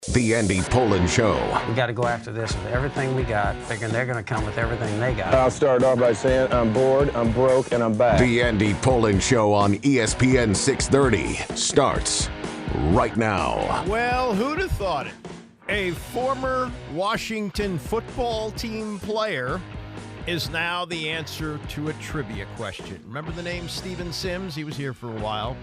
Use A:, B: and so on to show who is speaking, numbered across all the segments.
A: The Andy Pollin Show.
B: We got to go after this with everything we got, figuring they're going to come with everything they got.
C: I'll start off by saying I'm bored, I'm broke, and I'm back.
A: The Andy Pollin Show on ESPN 630 starts right now.
D: Well, who'd have thought it? A former Washington football team player is now the answer to a trivia question. Remember the name Steven Sims? He was here for a while.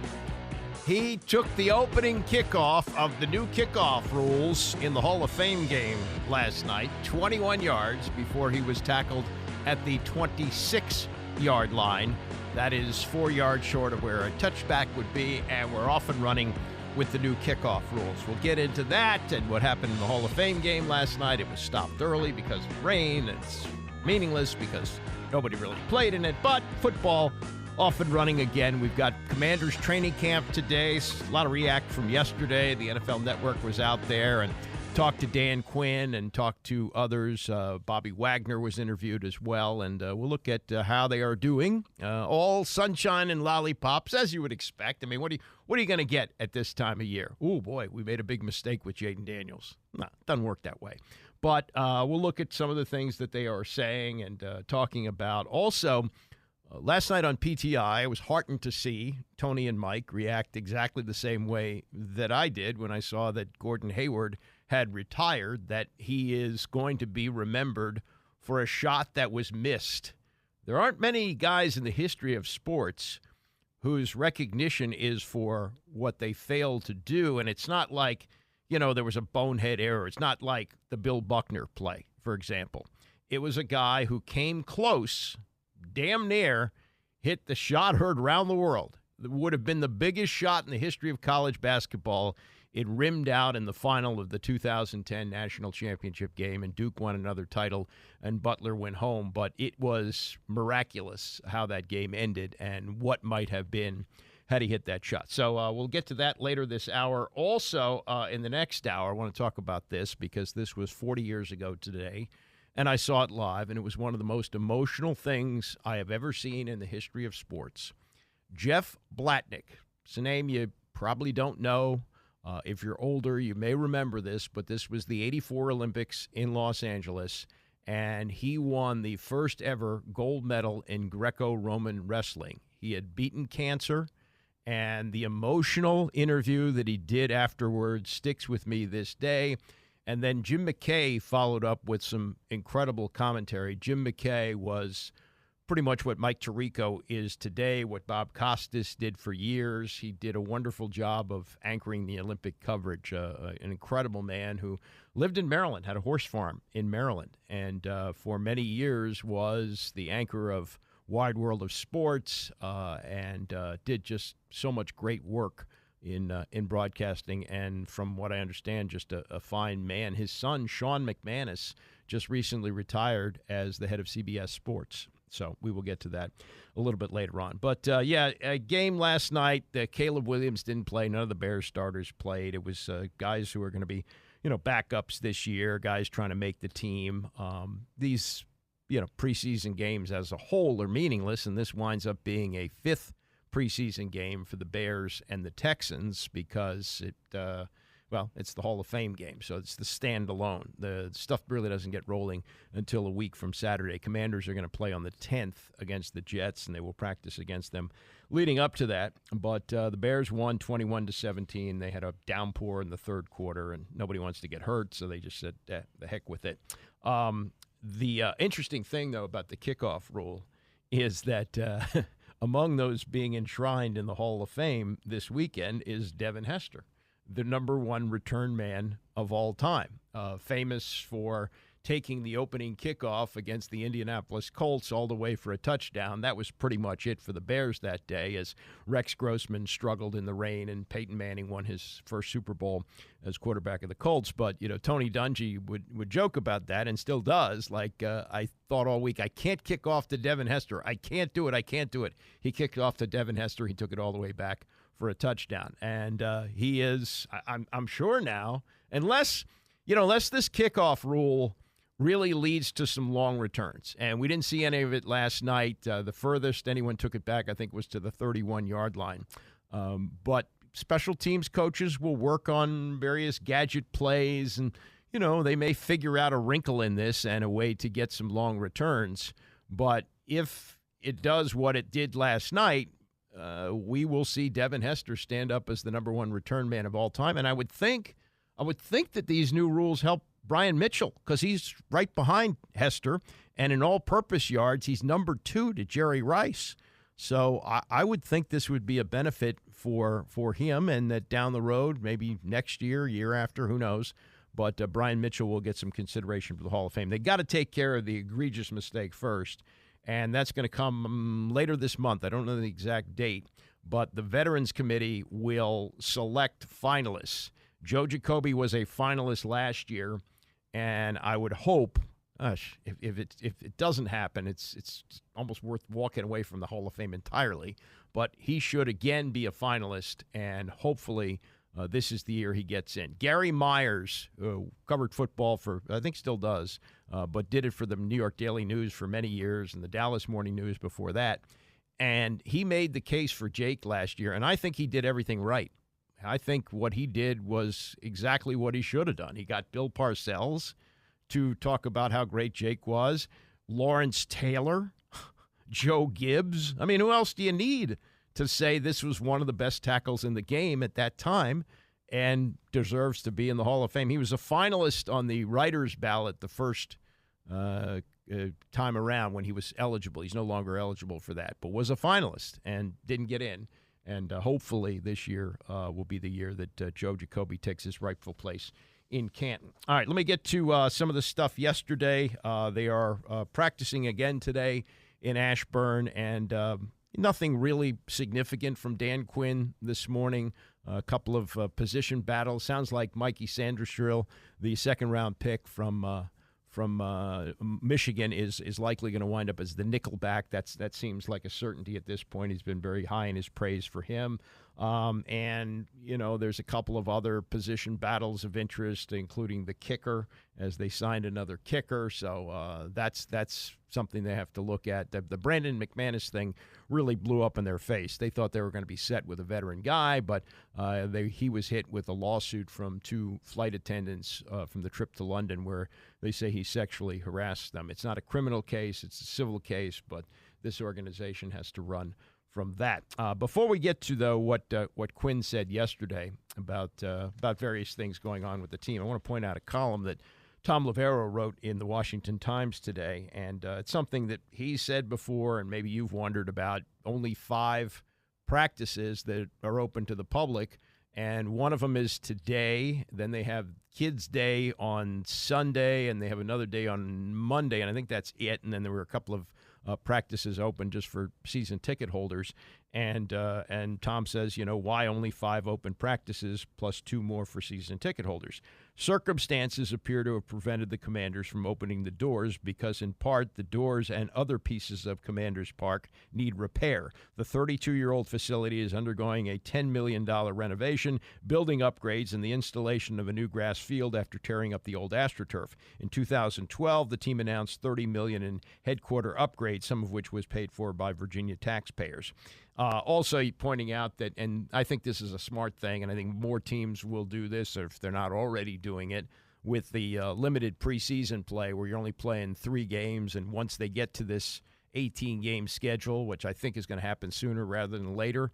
D: He took the opening kickoff of the new kickoff rules in the Hall of Fame game last night, 21 yards before he was tackled at the 26-yard line. That is 4 yards short of where a touchback would be, and we're off and running with the new kickoff rules. We'll get into that and what happened in the Hall of Fame game last night. It was stopped early because of rain. It's meaningless because nobody really played in it, but football off and running again. We've got Commanders training camp today. A lot of react from yesterday. The NFL Network was out there and talked to Dan Quinn and talked to others. Bobby Wagner was interviewed as well, and we'll look at how they are doing. All sunshine and lollipops, as you would expect. I mean, what are you going to get at this time of year? Oh, boy, we made a big mistake with Jaden Daniels. No, it doesn't work that way. But we'll look at some of the things that they are saying and talking about. Also, last night on PTI, I was heartened to see Tony and Mike react exactly the same way that I did when I saw that Gordon Hayward had retired, that he is going to be remembered for a shot that was missed. There aren't many guys in the history of sports whose recognition is for what they failed to do, and it's not like, there was a bonehead error. It's not like the Bill Buckner play, for example. It was a guy who came close, damn near, hit the shot heard around the world. It would have been the biggest shot in the history of college basketball. It rimmed out in the final of the 2010 national championship game, and Duke won another title, and Butler went home. But it was miraculous how that game ended and what might have been had he hit that shot. So we'll get to that later this hour. Also, in the next hour, I want to talk about this because this was 40 years ago today, and I saw it live, and it was one of the most emotional things I have ever seen in the history of sports. Jeff Blatnick. It's a name you probably don't know. If you're older, you may remember this, but this was the 84 Olympics in Los Angeles, and he won the first ever gold medal in Greco-Roman wrestling. He had beaten cancer, and the emotional interview that he did afterwards sticks with me this day. And then Jim McKay followed up with some incredible commentary. Jim McKay was pretty much what Mike Tirico is today, what Bob Costas did for years. He did a wonderful job of anchoring the Olympic coverage. An incredible man who lived in Maryland, had a horse farm in Maryland, and for many years was the anchor of Wide World of Sports and did just so much great work in broadcasting, and from what I understand, just a fine man. His son, Sean McManus, just recently retired as the head of CBS Sports. So we will get to that a little bit later on. But, a game last night. Caleb Williams didn't play. None of the Bears starters played. It was guys who are going to be, backups this year, guys trying to make the team. These, preseason games as a whole are meaningless, and this winds up being a fifth preseason game for the Bears and the Texans because it's the Hall of Fame game, so it's the standalone. The stuff really doesn't get rolling until a week from Saturday. Commanders are going to play on the 10th against the Jets, and they will practice against them leading up to that. But the Bears won 21-17. They had a downpour in the third quarter, and nobody wants to get hurt, so they just said, the heck with it. The interesting thing, though, about the kickoff rule is that among those being enshrined in the Hall of Fame this weekend is Devin Hester, the number one return man of all time, famous for taking the opening kickoff against the Indianapolis Colts all the way for a touchdown. That was pretty much it for the Bears that day as Rex Grossman struggled in the rain and Peyton Manning won his first Super Bowl as quarterback of the Colts. But, Tony Dungy would joke about that and still does. Like, I thought all week, I can't kick off to Devin Hester. I can't do it. He kicked off to Devin Hester. He took it all the way back for a touchdown. And he is, I'm sure now, unless this kickoff rule really leads to some long returns. And we didn't see any of it last night. The furthest anyone took it back, I think, was to the 31-yard line. But special teams coaches will work on various gadget plays, and, they may figure out a wrinkle in this and a way to get some long returns. But if it does what it did last night, we will see Devin Hester stand up as the number one return man of all time. And I would think that these new rules help Brian Mitchell, because he's right behind Hester, and in all-purpose yards, he's number 2 to Jerry Rice. So I would think this would be a benefit for him, and that down the road, maybe next year, year after, who knows, but Brian Mitchell will get some consideration for the Hall of Fame. They got to take care of the egregious mistake first, and that's going to come later this month. I don't know the exact date, but the Veterans Committee will select finalists. Joe Jacoby was a finalist last year, and I would hope, if it doesn't happen, it's almost worth walking away from the Hall of Fame entirely. But he should again be a finalist, and hopefully this is the year he gets in. Gary Myers, covered football for, I think still does, but did it for the New York Daily News for many years and the Dallas Morning News before that. And he made the case for Jake last year, and I think he did everything right. I think what he did was exactly what he should have done. He got Bill Parcells to talk about how great Jake was, Lawrence Taylor, Joe Gibbs. I mean, who else do you need to say this was one of the best tackles in the game at that time and deserves to be in the Hall of Fame? He was a finalist on the writers' ballot the first time around when he was eligible. He's no longer eligible for that, but was a finalist and didn't get in. And hopefully this year will be the year that Joe Jacoby takes his rightful place in Canton. All right, let me get to some of the stuff yesterday. They are practicing again today in Ashburn, and nothing really significant from Dan Quinn this morning. A couple of position battles. Sounds like Mikey Sanderstrill, the second-round pick from Michigan, is likely going to wind up as the nickelback. That seems like a certainty at this point. He's been very high in his praise for him. And, there's a couple of other position battles of interest, including the kicker, as they signed another kicker. So that's something they have to look at. The Brandon McManus thing really blew up in their face. They thought they were going to be set with a veteran guy, but he was hit with a lawsuit from 2 flight attendants from the trip to London, where they say he sexually harassed them. It's not a criminal case, it's a civil case, but this organization has to run from that. Before we get to, though, what Quinn said yesterday about various things going on with the team, I want to point out a column that Tom Lavero wrote in the Washington Times today, and it's something that he said before, and maybe you've wondered about. Only 5 practices that are open to the public, and one of them is today. Then they have Kids Day on Sunday, and they have another day on Monday, and I think that's it. And then there were a couple of practices open just for season ticket holders. And Tom says, why only 5 open practices plus 2 more for season ticket holders? Circumstances appear to have prevented the Commanders from opening the doors because, in part, the doors and other pieces of Commanders Park need repair. The 32-year-old facility is undergoing a $10 million renovation, building upgrades, and the installation of a new grass field after tearing up the old AstroTurf. In 2012, the team announced $30 million in headquarter upgrades, some of which was paid for by Virginia taxpayers. Also pointing out that, and I think this is a smart thing, and I think more teams will do this, or if they're not already doing it, with the limited preseason play where you're only playing 3 games, and once they get to this 18-game schedule, which I think is going to happen sooner rather than later,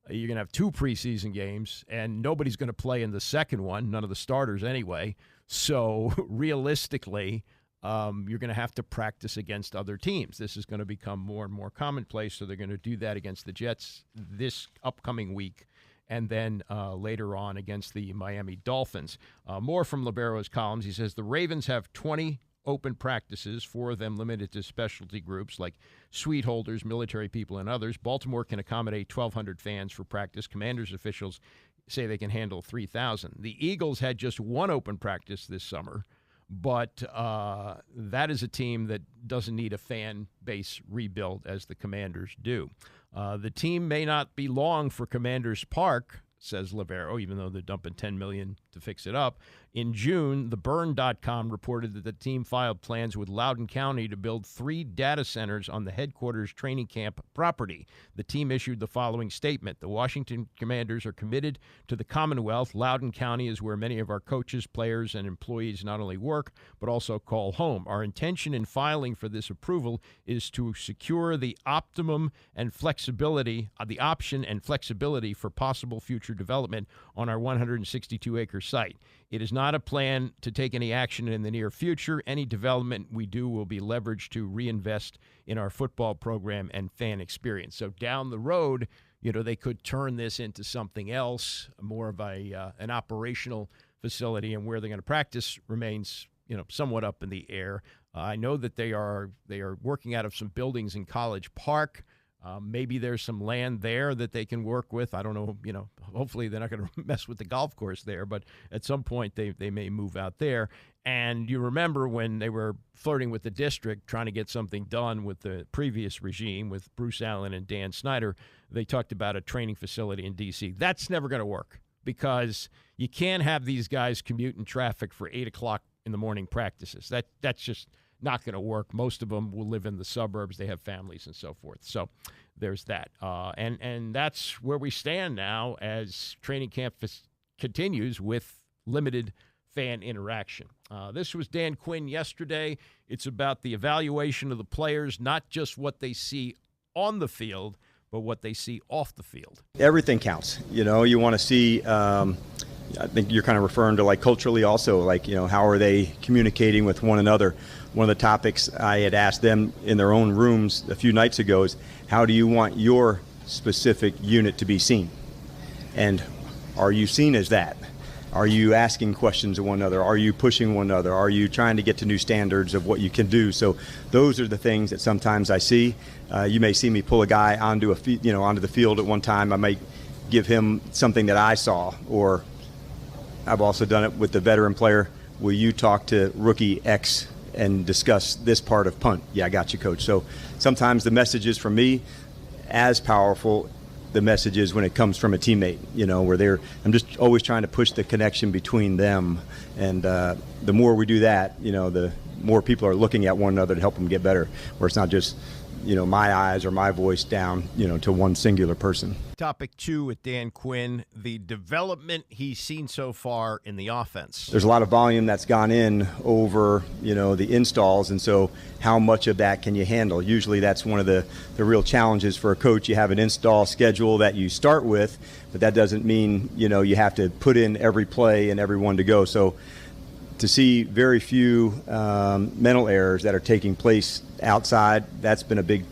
D: you're going to have 2 preseason games, and nobody's going to play in the second one, none of the starters anyway. So realistically, you're going to have to practice against other teams. This is going to become more and more commonplace, so they're going to do that against the Jets this upcoming week, and then later on against the Miami Dolphins. More from Libero's columns. He says the Ravens have 20 open practices, 4 of them limited to specialty groups like suite holders, military people, and others. Baltimore can accommodate 1,200 fans for practice. Commanders officials say they can handle 3,000. The Eagles had just 1 open practice this summer, but that is a team that doesn't need a fan base rebuild as the Commanders do. The team may not be long for Commanders Park, says Lavero, even though they're dumping $10 million to fix it up. In June, theburn.com reported that the team filed plans with Loudoun County to build 3 data centers on the headquarters training camp property. The team issued the following statement. The Washington Commanders are committed to the Commonwealth. Loudoun County is where many of our coaches, players, and employees not only work, but also call home. Our intention in filing for this approval is to secure the option and flexibility for possible future development on our 162-acre site. It is not a plan to take any action in the near future. Any development we do will be leveraged to reinvest in our football program and fan experience. So down the road, they could turn this into something else, more of an operational facility, and where they're going to practice remains, somewhat up in the air. I know that they are working out of some buildings in College Park. Maybe there's some land there that they can work with. I don't know, hopefully they're not going to mess with the golf course there, but at some point they may move out there. And you remember when they were flirting with the district, trying to get something done with the previous regime, with Bruce Allen and Dan Snyder, they talked about a training facility in D.C. That's never going to work, because you can't have these guys commute in traffic for 8 o'clock in the morning practices. That's just not going to work. Most of them will live in the suburbs. They have families and so forth. So there's that. And that's where we stand now as training camp continues with limited fan interaction. This was Dan Quinn yesterday. It's about the evaluation of the players, not just what they see on the field, but what they see off the field.
E: Everything counts. You want to see, I think you're kind of referring to like culturally also, like, how are they communicating with one another? One of the topics I had asked them in their own rooms a few nights ago is, how do you want your specific unit to be seen? And are you seen as that? Are you asking questions of one another? Are you pushing one another? Are you trying to get to new standards of what you can do? So those are the things that sometimes I see. You may see me pull a guy onto the field at one time. I might give him something that I saw, or I've also done it with the veteran player. Will you talk to rookie X and discuss this part of punt? Yeah, I got you, coach. So sometimes the message is from me as powerful the message is when it comes from a teammate, where I'm just always trying to push the connection between them. And the more we do that, the more people are looking at one another to help them get better, where it's not just, my eyes or my voice down, to one singular person.
D: Topic 2 with Dan Quinn, the development he's seen so far in the offense.
E: There's a lot of volume that's gone in over, the installs, and so how much of that can you handle? Usually that's one of the real challenges for a coach. You have an install schedule that you start with, but that doesn't mean, you have to put in every play and every one to go. So to see very few mental errors that are taking place outside, that's been a big,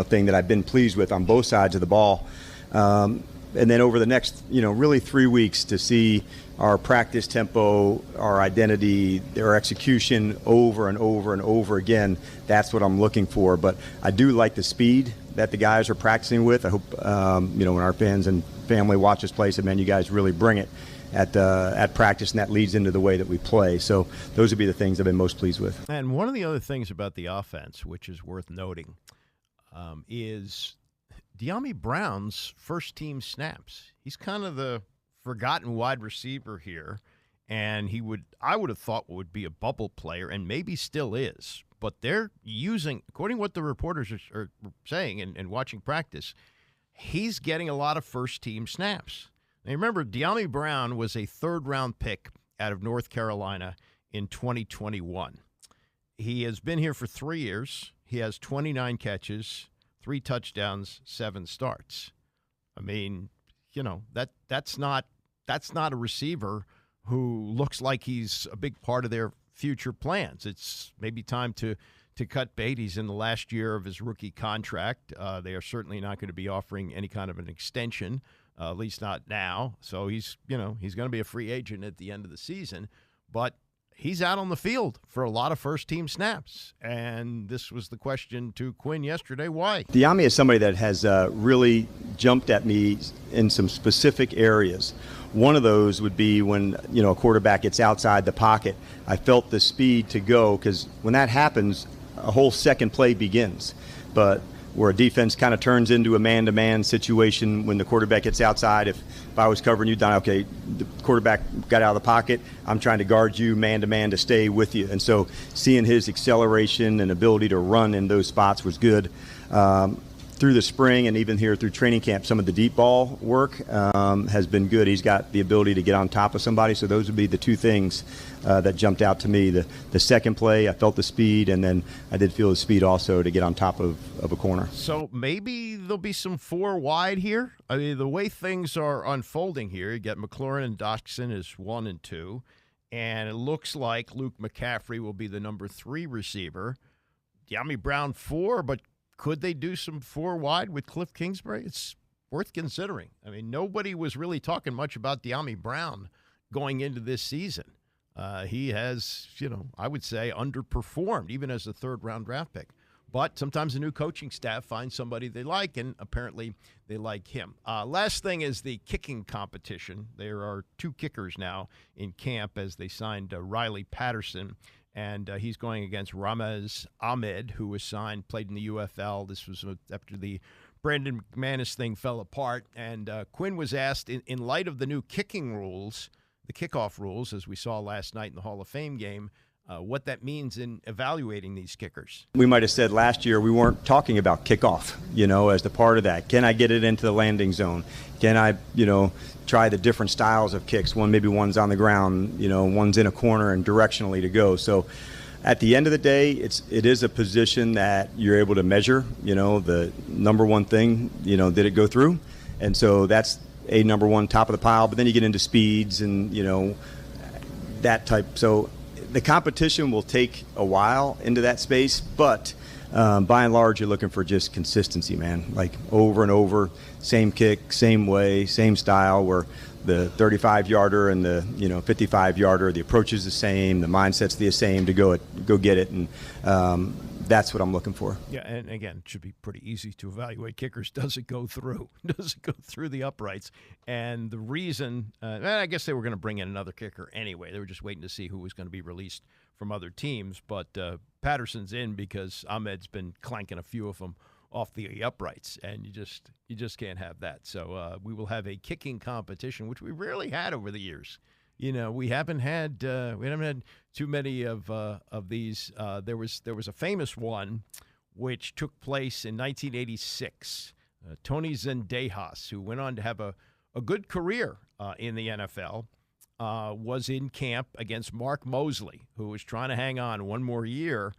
E: thing that I've been pleased with on both sides of the ball. And then over the next, really 3 weeks to see our practice tempo, our identity, our execution over and over and over again, that's what I'm looking for. But I do like the speed that the guys are practicing with. I hope, when our fans and family watch us play, say, man, you guys really bring it at practice, and that leads into the way that we play. So those would be the things I've been most pleased with.
D: And one of the other things about the offense, which is worth noting, is Dyami Brown's first-team snaps. He's kind of the forgotten wide receiver here, and I would have thought would be a bubble player, and maybe still is. But they're using, according to what the reporters are saying and watching practice, he's getting a lot of first-team snaps. Now, remember, Dyami Brown was a third-round pick out of North Carolina in 2021. He has been here for 3 years. He has 29 catches, 3 touchdowns, 7 starts. I mean, that's not a receiver who looks like he's a big part of their future plans. It's maybe time to cut bait. He's in the last year of his rookie contract. They are certainly not going to be offering any kind of an extension. At least not now. So he's going to be a free agent at the end of the season, but he's out on the field for a lot of first-team snaps. And this was the question to Quinn yesterday. Why?
E: Dyami is somebody that has really jumped at me in some specific areas. One of those would be when, a quarterback gets outside the pocket. I felt the speed to go, because when that happens, a whole second play begins. But where a defense kind of turns into a man-to-man situation when the quarterback gets outside. If I was covering you, Don, okay, the quarterback got out of the pocket, I'm trying to guard you man-to-man to stay with you. And so seeing his acceleration and ability to run in those spots was good. Through the spring and even here through training camp, some of the deep ball work has been good. He's got the ability to get on top of somebody. So those would be the two things that jumped out to me. The second play, I felt the speed, and then I did feel the speed also to get on top of a corner.
D: So maybe there'll be some 4 wide here. I mean, the way things are unfolding here, you get McLaurin and Dotson as 1 and 2, and it looks like Luke McCaffrey will be the number 3 receiver. Dyami Brown 4, but could they do some 4 wide with Cliff Kingsbury? It's worth considering. I mean, nobody was really talking much about Dyami Brown going into this season. He has, I would say underperformed even as a 3rd-round draft pick. But sometimes a new coaching staff finds somebody they like, and apparently they like him. Last thing is the kicking competition. There are 2 kickers now in camp as they signed Riley Patterson. And he's going against Ramez Ahmed, who was signed, played in the UFL. This was after the Brandon McManus thing fell apart. And Quinn was asked, in light of the new kicking rules, the kickoff rules, as we saw last night in the Hall of Fame game, what that means in evaluating these kickers.
E: We might have said last year we weren't talking about kickoff, as the part of that. Can I get it into the landing zone? Can I, try the different styles of kicks? Maybe one's on the ground, one's in a corner and directionally to go. So at the end of the day, it is a position that you're able to measure, the number one thing, did it go through? And so that's a number one, top of the pile. But then you get into speeds and, that type. So the competition will take a while into that space, but by and large, you're looking for just consistency, man. Like over and over, same kick, same way, same style, where the 35-yarder and the 55-yarder, the approach is the same, the mindset's the same to go get it, and that's what I'm looking for.
D: Yeah, and again, it should be pretty easy to evaluate kickers. Does it go through? Does it go through the uprights? And the reason, I guess they were going to bring in another kicker anyway. They were just waiting to see who was going to be released from other teams. But Patterson's in because Ahmed's been clanking a few of them off the uprights, and you just can't have that. So we will have a kicking competition, which we rarely had over the years. We haven't had too many of these. There was a famous one which took place in 1986. Tony Zendejas, who went on to have a good career in the NFL, was in camp against Mark Mosley, who was trying to hang on one more year.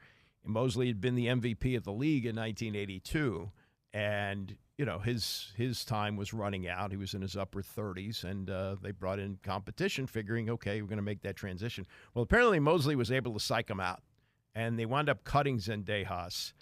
D: And Mosley had been the MVP of the league in 1982, and his time was running out. He was in his upper 30s, and they brought in competition, figuring, okay, we're going to make that transition. Well, apparently Mosley was able to psych him out, and they wound up cutting Zendejas.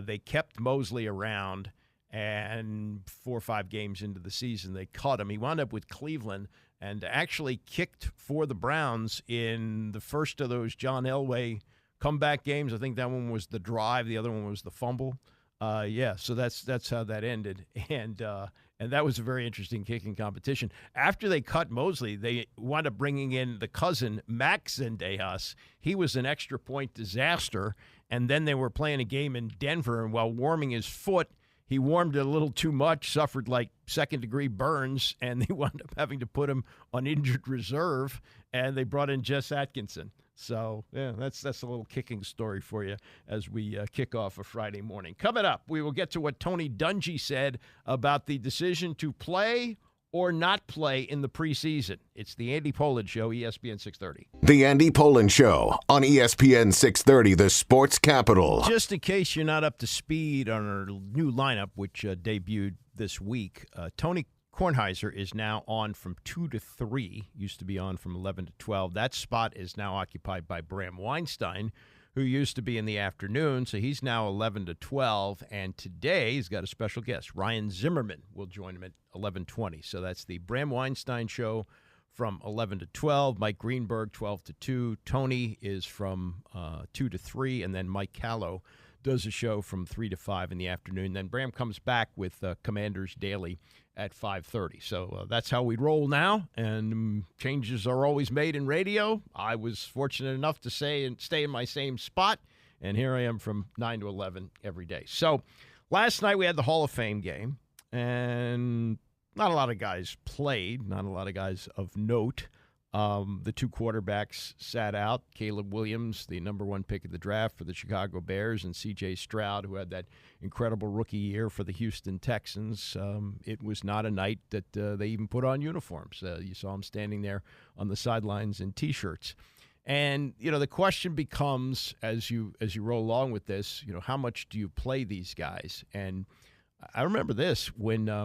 D: They kept Mosley around, and 4 or 5 games into the season, they cut him. He wound up with Cleveland and actually kicked for the Browns in the first of those John Elway comeback games. I think that one was the drive. The other one was the fumble. So that's how that ended, and that was a very interesting kicking competition. After they cut Mosley, they wound up bringing in the cousin Max Zendejas. He was an extra point disaster, and then they were playing a game in Denver, and while warming his foot, he warmed it a little too much, suffered like second-degree burns, and they wound up having to put him on injured reserve, and they brought in Jess Atkinson. So, yeah, that's a little kicking story for you as we kick off a Friday morning. Coming up, we will get to what Tony Dungy said about the decision to play or not play in the preseason. It's the Andy Pollin Show, ESPN 630.
A: The Andy Pollin Show on ESPN 630, the sports capital.
D: Just in case you're not up to speed on our new lineup, which debuted this week, Tony Kornheiser is now on from 2 to 3, used to be on from 11 to 12. That spot is now occupied by Bram Weinstein, who used to be in the afternoon, so he's now 11 to 12. And today he's got a special guest. Ryan Zimmerman will join him at 11:20. So that's the Bram Weinstein Show from 11 to 12. Mike Greenberg, 12 to 2. Tony is from 2 to 3. And then Mike Callow does a show from 3 to 5 in the afternoon. Then Bram comes back with Commanders Daily at 5:30. So that's how we roll now, and changes are always made in radio. I was fortunate enough to stay in my same spot, and here I am from 9 to 11 every day. So last night we had the Hall of Fame game, and not a lot of guys played, not a lot of guys of note. The two quarterbacks sat out, Caleb Williams, the number one pick of the draft for the Chicago Bears, and C.J. Stroud, who had that incredible rookie year for the Houston Texans. It was not a night that they even put on uniforms. You saw them standing there on the sidelines in T-shirts. And, the question becomes, as you roll along with this, how much do you play these guys? And I remember this when, I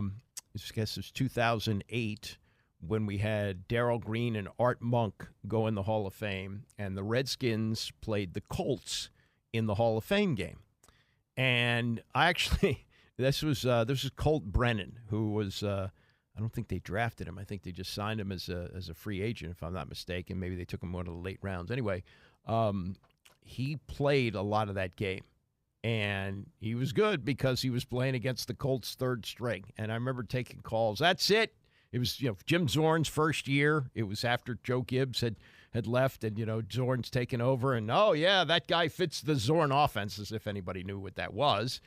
D: guess it was 2008, when we had Darrell Green and Art Monk go in the Hall of Fame, and the Redskins played the Colts in the Hall of Fame game. And I actually, this was Colt Brennan, who was, I don't think they drafted him. I think they just signed him as a free agent, if I'm not mistaken. Maybe they took him one of the late rounds. Anyway, he played a lot of that game. And he was good because he was playing against the Colts' third string. And I remember taking calls. That's it. It was, Jim Zorn's first year. It was after Joe Gibbs had left, and, Zorn's taken over. And, oh, yeah, that guy fits the Zorn offense, as if anybody knew what that was.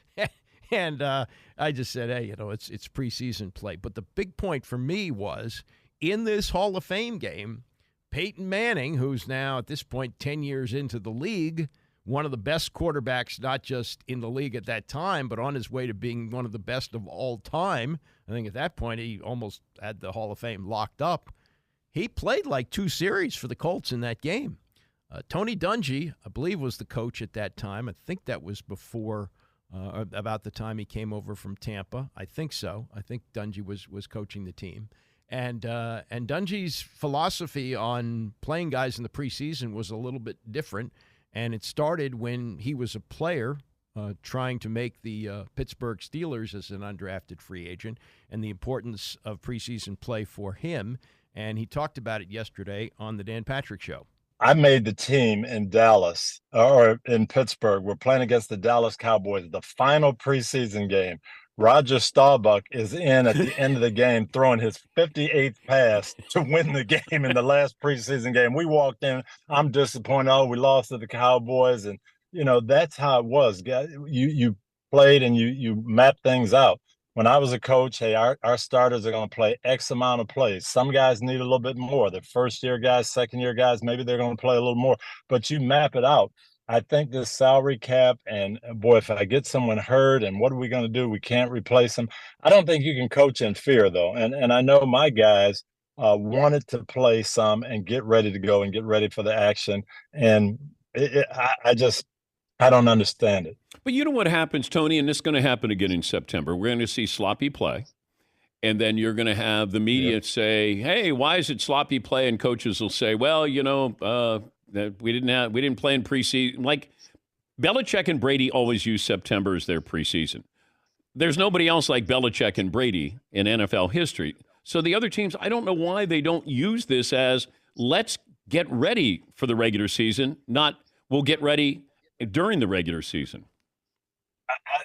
D: And I just said, hey, it's preseason play. But the big point for me was, in this Hall of Fame game, Peyton Manning, who's now at this point 10 years into the league, one of the best quarterbacks, not just in the league at that time, but on his way to being one of the best of all time. I think at that point he almost had the Hall of Fame locked up. He played like 2 series for the Colts in that game. Tony Dungy, I believe, was the coach at that time. I think that was before, about the time he came over from Tampa. I think so. I think Dungy was coaching the team. And Dungy's philosophy on playing guys in the preseason was a little bit different. And it started when he was a player trying to make the Pittsburgh Steelers as an undrafted free agent, and the importance of preseason play for him. And he talked about it yesterday on the Dan Patrick Show.
F: I made the team in Dallas or in Pittsburgh. We're playing against the Dallas Cowboys, the final preseason game. Roger Staubach is in at the end of the game throwing his 58th pass to win the game in the last preseason game. We walked in. I'm disappointed. Oh, we lost to the Cowboys. And, that's how it was. You played and you mapped things out. When I was a coach, hey, our starters are going to play X amount of plays. Some guys need a little bit more. The first-year guys, second-year guys, maybe they're going to play a little more. But you map it out. I think this salary cap, and boy, if I get someone hurt and what are we going to do? We can't replace them. I don't think you can coach in fear, though. And I know my guys wanted to play some and get ready to go and get ready for the action. And I don't understand it.
G: But you know what happens, Tony, and this is going to happen again in September. We're going to see sloppy play. And then you're going to have the media say, hey, why is it sloppy play? And coaches will say, well, that we didn't play in preseason. Like Belichick and Brady always use September as their preseason. There's nobody else like Belichick and Brady in NFL history. So the other teams, I don't know why they don't use this as let's get ready for the regular season, not we'll get ready during the regular season.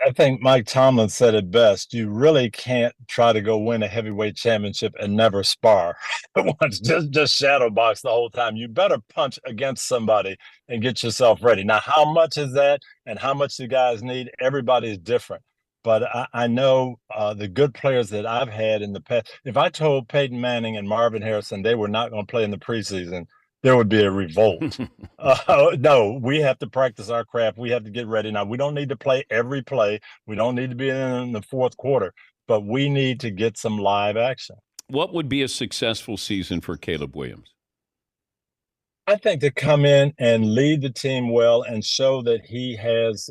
F: I think Mike Tomlin said it best. You really can't try to go win a heavyweight championship and never spar. just shadow box the whole time. You better punch against somebody and get yourself ready. Now, how much is that and how much do guys need? Everybody's different. But I know the good players that I've had in the past. If I told Peyton Manning and Marvin Harrison they were not going to play in the preseason, there would be a revolt. No, we have to practice our craft. We have to get ready. Now, we don't need to play every play. We don't need to be in the fourth quarter, but we need to get some live action.
G: What would be a successful season for Caleb Williams?
F: I think to come in and lead the team well and show that he has,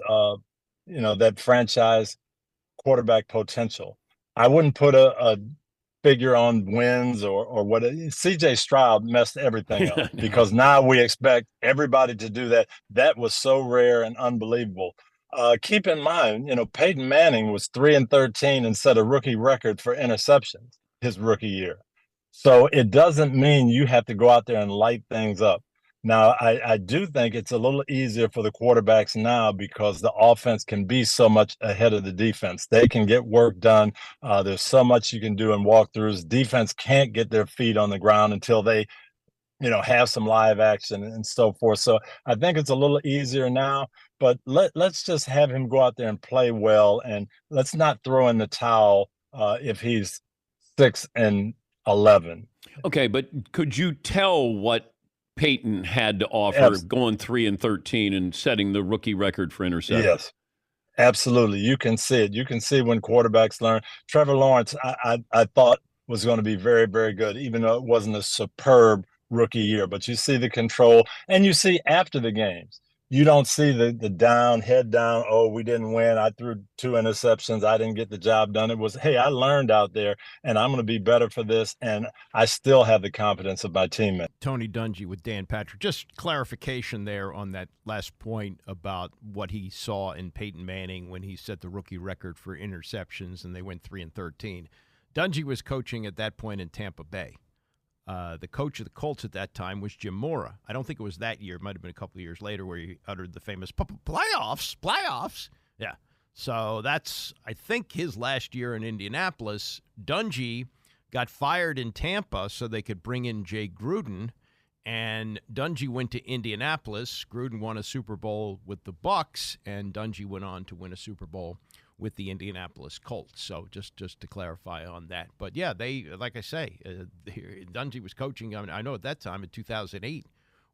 F: that franchise quarterback potential. I wouldn't put a figure on wins or what. CJ Stroud messed everything up because now we expect everybody to do that. That was so rare and unbelievable. Keep in mind, Peyton Manning was 3-13 and set a rookie record for interceptions his rookie year. So it doesn't mean you have to go out there and light things up. Now, I do think it's a little easier for the quarterbacks now because the offense can be so much ahead of the defense. They can get work done. There's so much you can do in walkthroughs. Defense can't get their feet on the ground until they have some live action and so forth. So I think it's a little easier now, but let's just have him go out there and play well, and let's not throw in the towel if he's 6-11.
G: Okay, but could you tell what Peyton had to offer going 3-13 and setting the rookie record for interceptions?
F: Yes, absolutely. You can see it. You can see when quarterbacks learn. Trevor Lawrence, I thought was going to be very, very good, even though it wasn't a superb rookie year. But you see the control, and you see after the games. You don't see the down, head down, oh, we didn't win, I threw 2 interceptions, I didn't get the job done. It was, hey, I learned out there, and I'm going to be better for this, and I still have the confidence of my teammates.
D: Tony Dungy with Dan Patrick. Just clarification there on that last point about what he saw in Peyton Manning when he set the rookie record for interceptions, and they went 3-13. Dungy was coaching at that point in Tampa Bay. The coach of the Colts at that time was Jim Mora. I don't think it was that year. It might have been a couple of years later where he uttered the famous playoffs. Yeah. So that's, I think, his last year in Indianapolis. Dungy got fired in Tampa so they could bring in Jay Gruden, and Dungy went to Indianapolis. Gruden won a Super Bowl with the Bucs, and Dungy went on to win a Super Bowl with the Indianapolis Colts. So just to clarify on that. But, yeah, they, like I say, Dungy was coaching. I mean, I know at that time in 2008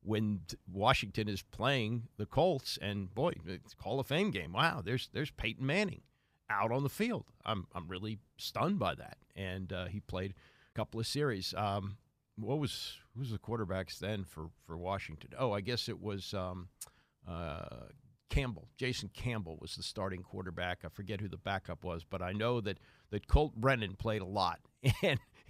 D: when Washington is playing the Colts, and, boy, it's Hall of Fame game. Wow, there's Peyton Manning out on the field. I'm really stunned by that. And he played a couple of series. Who was the quarterbacks then for Washington? Oh, I guess it was Campbell. Jason Campbell was the starting quarterback. I forget who the backup was, but I know that Colt Brennan played a lot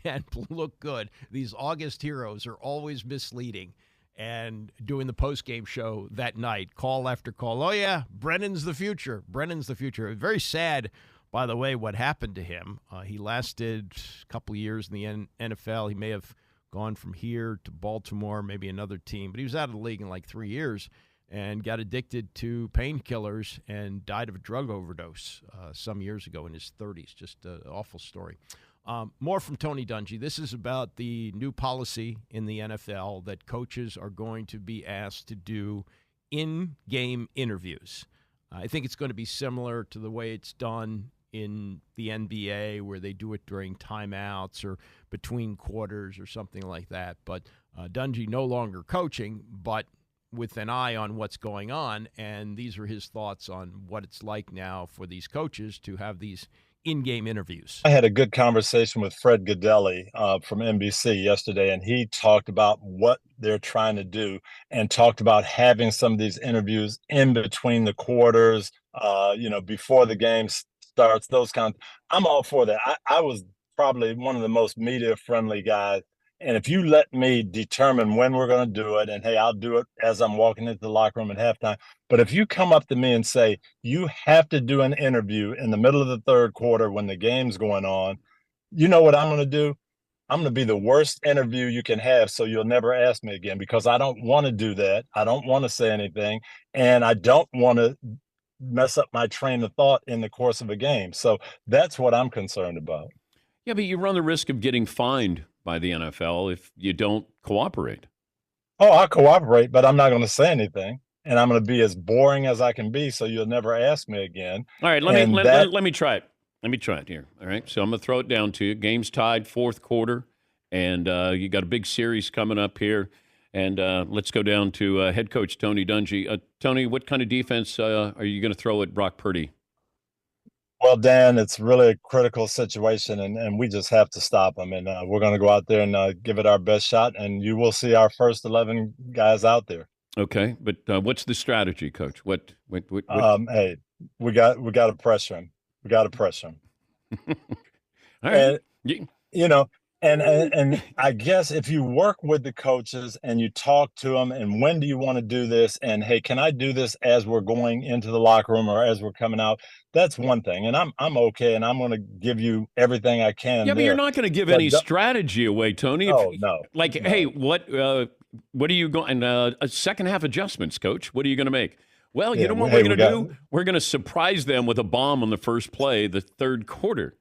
D: and looked good. These August heroes are always misleading. And doing the postgame show that night, call after call, oh, yeah, Brennan's the future. Brennan's the future. Very sad, by the way, what happened to him. He lasted a couple years in the NFL. He may have gone from here to Baltimore, maybe another team, but he was out of the league in like 3 years and got addicted to painkillers and died of a drug overdose some years ago in his 30s. Just an awful story. More from Tony Dungy. This is about the new policy in the NFL that coaches are going to be asked to do in-game interviews. I think it's going to be similar to the way it's done in the NBA, where they do it during timeouts or between quarters or something like that. But Dungy no longer coaching, but with an eye on what's going on, and these are his thoughts on what it's like now for these coaches to have these in-game interviews.
F: I had a good conversation with Fred Godelli from NBC yesterday, and he talked about what they're trying to do and talked about having some of these interviews in between the quarters, before the game starts, those kinds. I'm all for that. I was probably one of the most media-friendly guys. And if you let me determine when we're going to do it, and, hey, I'll do it as I'm walking into the locker room at halftime. But if you come up to me and say, you have to do an interview in the middle of the third quarter when the game's going on, you know what I'm going to do? I'm going to be the worst interview you can have, so you'll never ask me again, because I don't want to do that. I don't want to say anything, and I don't want to mess up my train of thought in the course of a game. So that's what I'm concerned about.
G: Yeah, but you run the risk of getting fined by the NFL if you don't cooperate.
F: Oh, I'll cooperate, but I'm not going to say anything, and I'm going to be as boring as I can be, so you'll never ask me again.
G: All right, let me try it. Let me try it here. All right, so I'm going to throw it down to you. Game's tied, fourth quarter, and you got a big series coming up here. And let's go down to head coach Tony Dungy. Tony, what kind of defense are you going to throw at Brock Purdy?
F: Well, Dan, it's really a critical situation, and we just have to stop them. And we're going to go out there and give it our best shot, and you will see our first 11 guys out there.
G: Okay, but what's the strategy, Coach? What?
F: Hey, we got to pressure him. We got to pressure him.
G: All right.
F: And I guess if you work with the coaches and you talk to them, and when do you want to do this? And, hey, can I do this as we're going into the locker room or as we're coming out? That's one thing. And I'm okay, and I'm going to give you everything I can.
G: Yeah, but you're not going to give any strategy away, Tony.
F: No.
G: Hey, what are you going? Second half adjustments, Coach. What are you going to make? Well, you know what we're going to do? We're going to surprise them with a bomb on the first play, the third quarter.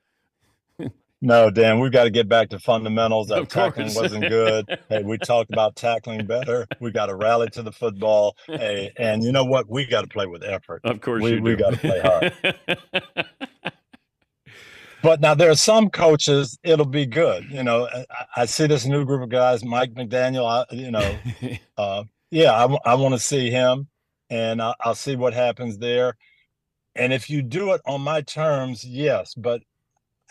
F: No, Dan, we've got to get back to fundamentals. Our
G: Of course.
F: tackling wasn't good. Hey, we talked about tackling better. We got to rally to the football. Hey, and you know what? We got to play with effort.
G: Of course
F: we
G: you do.
F: got to play hard. But now there are some coaches, it'll be good. You know, I see this new group of guys, Mike McDaniel, I want to see him, and I'll see what happens there. And if you do it on my terms, yes, but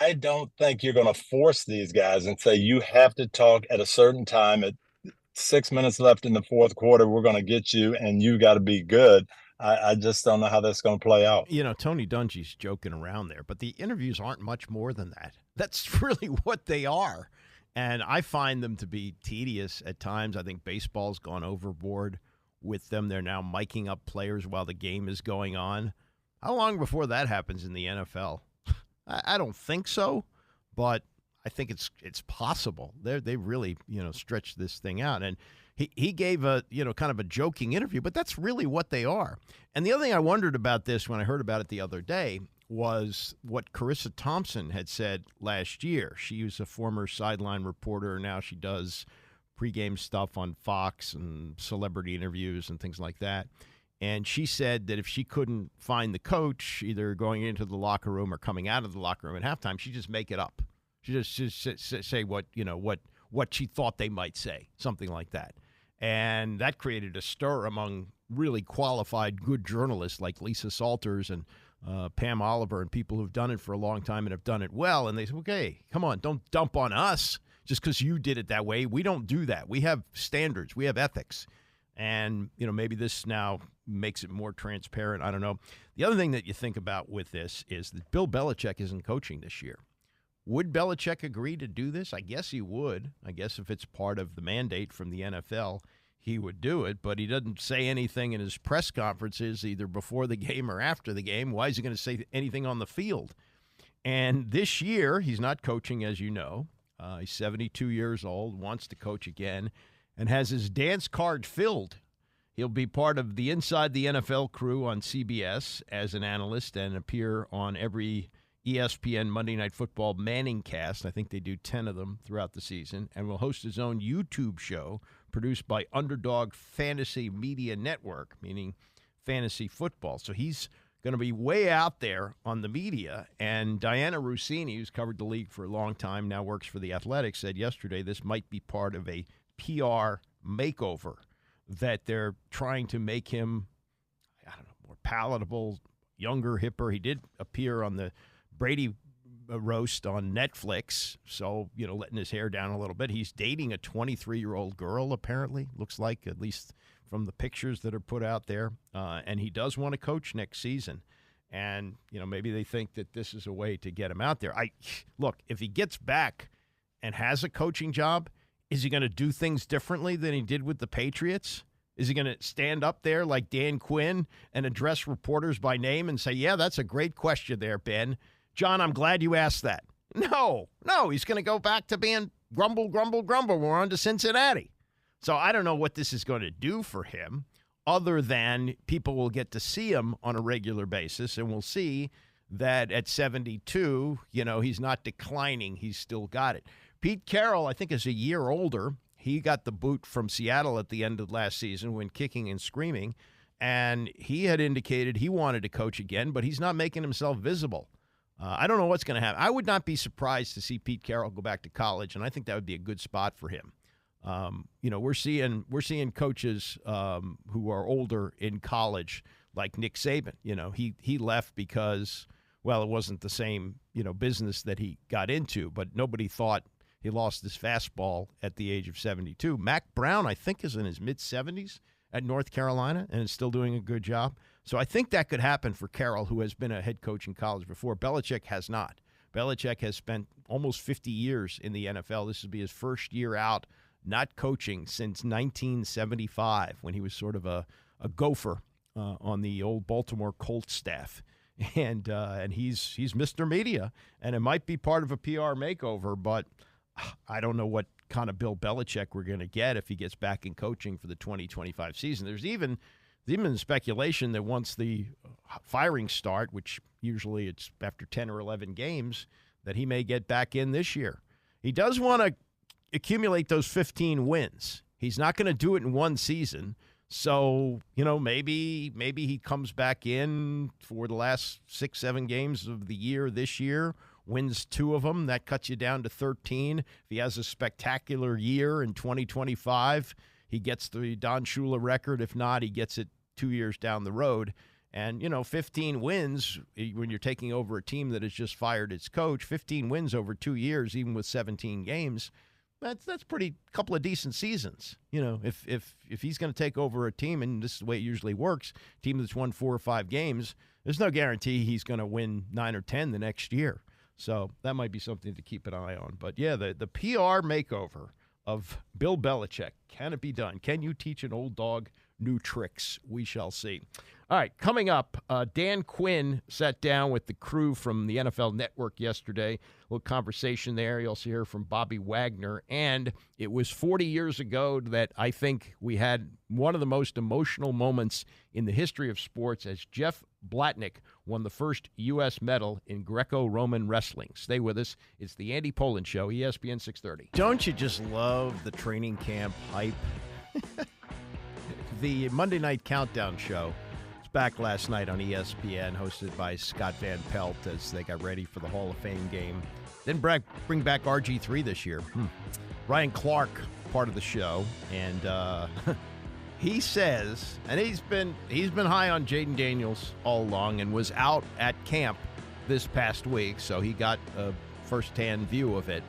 F: I don't think you're going to force these guys and say you have to talk at a certain time at 6 minutes left in the fourth quarter. We're going to get you, and you got to be good. I just don't know how that's going to play out.
D: You know, Tony Dungy's joking around there, but the interviews aren't much more than that. That's really what they are. And I find them to be tedious at times. I think baseball's gone overboard with them. They're now miking up players while the game is going on. How long before that happens in the NFL? I don't think so, but I think it's possible. They really, stretched this thing out. And he gave a, kind of a joking interview, but that's really what they are. And the other thing I wondered about this when I heard about it the other day was what Carissa Thompson had said last year. She was a former sideline reporter. Now she does pregame stuff on Fox and celebrity interviews and things like that. And she said that if she couldn't find the coach, either going into the locker room or coming out of the locker room at halftime, she'd just make it up. She just say what she thought they might say, something like that. And that created a stir among really qualified, good journalists like Lisa Salters and Pam Oliver and people who've done it for a long time and have done it well. And they said, okay, come on, don't dump on us just because you did it that way. We don't do that. We have standards. We have ethics. And, maybe this now makes it more transparent. I don't know. The other thing that you think about with this is that Bill Belichick isn't coaching this year. Would Belichick agree to do this? I guess he would. I guess if it's part of the mandate from the NFL, he would do it. But he doesn't say anything in his press conferences, either before the game or after the game. Why is he going to say anything on the field? And this year, he's not coaching, as you know. He's 72 years old, wants to coach again, and has his dance card filled. He'll be part of the Inside the NFL crew on CBS as an analyst and appear on every ESPN Monday Night Football Manning cast. I think they do 10 of them throughout the season, and will host his own YouTube show produced by Underdog Fantasy Media Network, meaning fantasy football. So he's going to be way out there on the media. And Diana Rossini, who's covered the league for a long time, now works for The Athletic, said yesterday this might be part of a PR makeover, that they're trying to make him, more palatable, younger, hipper. He did appear on the Brady roast on Netflix, so, letting his hair down a little bit. He's dating a 23-year-old girl, apparently, looks like, at least from the pictures that are put out there. And he does want to coach next season. And, maybe they think that this is a way to get him out there. Look, if he gets back and has a coaching job, is he going to do things differently than he did with the Patriots? Is he going to stand up there like Dan Quinn and address reporters by name and say, yeah, that's a great question there, Ben. John, I'm glad you asked that. No, he's going to go back to being grumble, grumble, grumble. We're on to Cincinnati. So I don't know what this is going to do for him, other than people will get to see him on a regular basis, and we'll see that at 72, he's not declining. He's still got it. Pete Carroll, I think, is a year older. He got the boot from Seattle at the end of last season when kicking and screaming, and he had indicated he wanted to coach again, but he's not making himself visible. I don't know what's going to happen. I would not be surprised to see Pete Carroll go back to college, and I think that would be a good spot for him. We're seeing coaches who are older in college, like Nick Saban. He left because, well, it wasn't the same business that he got into, but nobody thought he lost his fastball at the age of 72. Mac Brown, I think, is in his mid-70s at North Carolina and is still doing a good job. So I think that could happen for Carroll, who has been a head coach in college before. Belichick has not. Belichick has spent almost 50 years in the NFL. This will be his first year out not coaching since 1975, when he was sort of a gopher on the old Baltimore Colts staff. And he's Mr. Media, and it might be part of a PR makeover, but I don't know what kind of Bill Belichick we're going to get if he gets back in coaching for the 2025 season. There's even speculation that once the firings start, which usually it's after 10 or 11 games, that he may get back in this year. He does want to accumulate those 15 wins. He's not going to do it in one season. So, maybe he comes back in for the last 6-7 games of the year this year, wins 2 of them. That cuts you down to 13. If he has a spectacular year in 2025, he gets the Don Shula record. If not, he gets it 2 years down the road. And, 15 wins, when you're taking over a team that has just fired its coach, 15 wins over 2 years, even with 17 games, that's pretty couple of decent seasons. If he's going to take over a team, and this is the way it usually works, a team that's won 4 or 5 games, there's no guarantee he's going to win 9 or 10 the next year. So that might be something to keep an eye on. But, yeah, the PR makeover of Bill Belichick, can it be done? Can you teach an old dog new tricks? We shall see. All right, coming up, Dan Quinn sat down with the crew from the NFL Network yesterday. A little conversation there. You'll also hear from Bobby Wagner. And it was 40 years ago that I think we had one of the most emotional moments in the history of sports as Jeff Blatnick won the first U.S. medal in Greco-Roman wrestling. Stay with us. It's the Andy Poland Show, ESPN 630. Don't you just love the training camp hype? The Monday Night Countdown show was back last night on ESPN, hosted by Scott Van Pelt as they got ready for the Hall of Fame game. Then bring back RG3 this year. Ryan Clark, part of the show, and he says, and he's been high on Jaden Daniels all along and was out at camp this past week, so he got a first-hand view of it.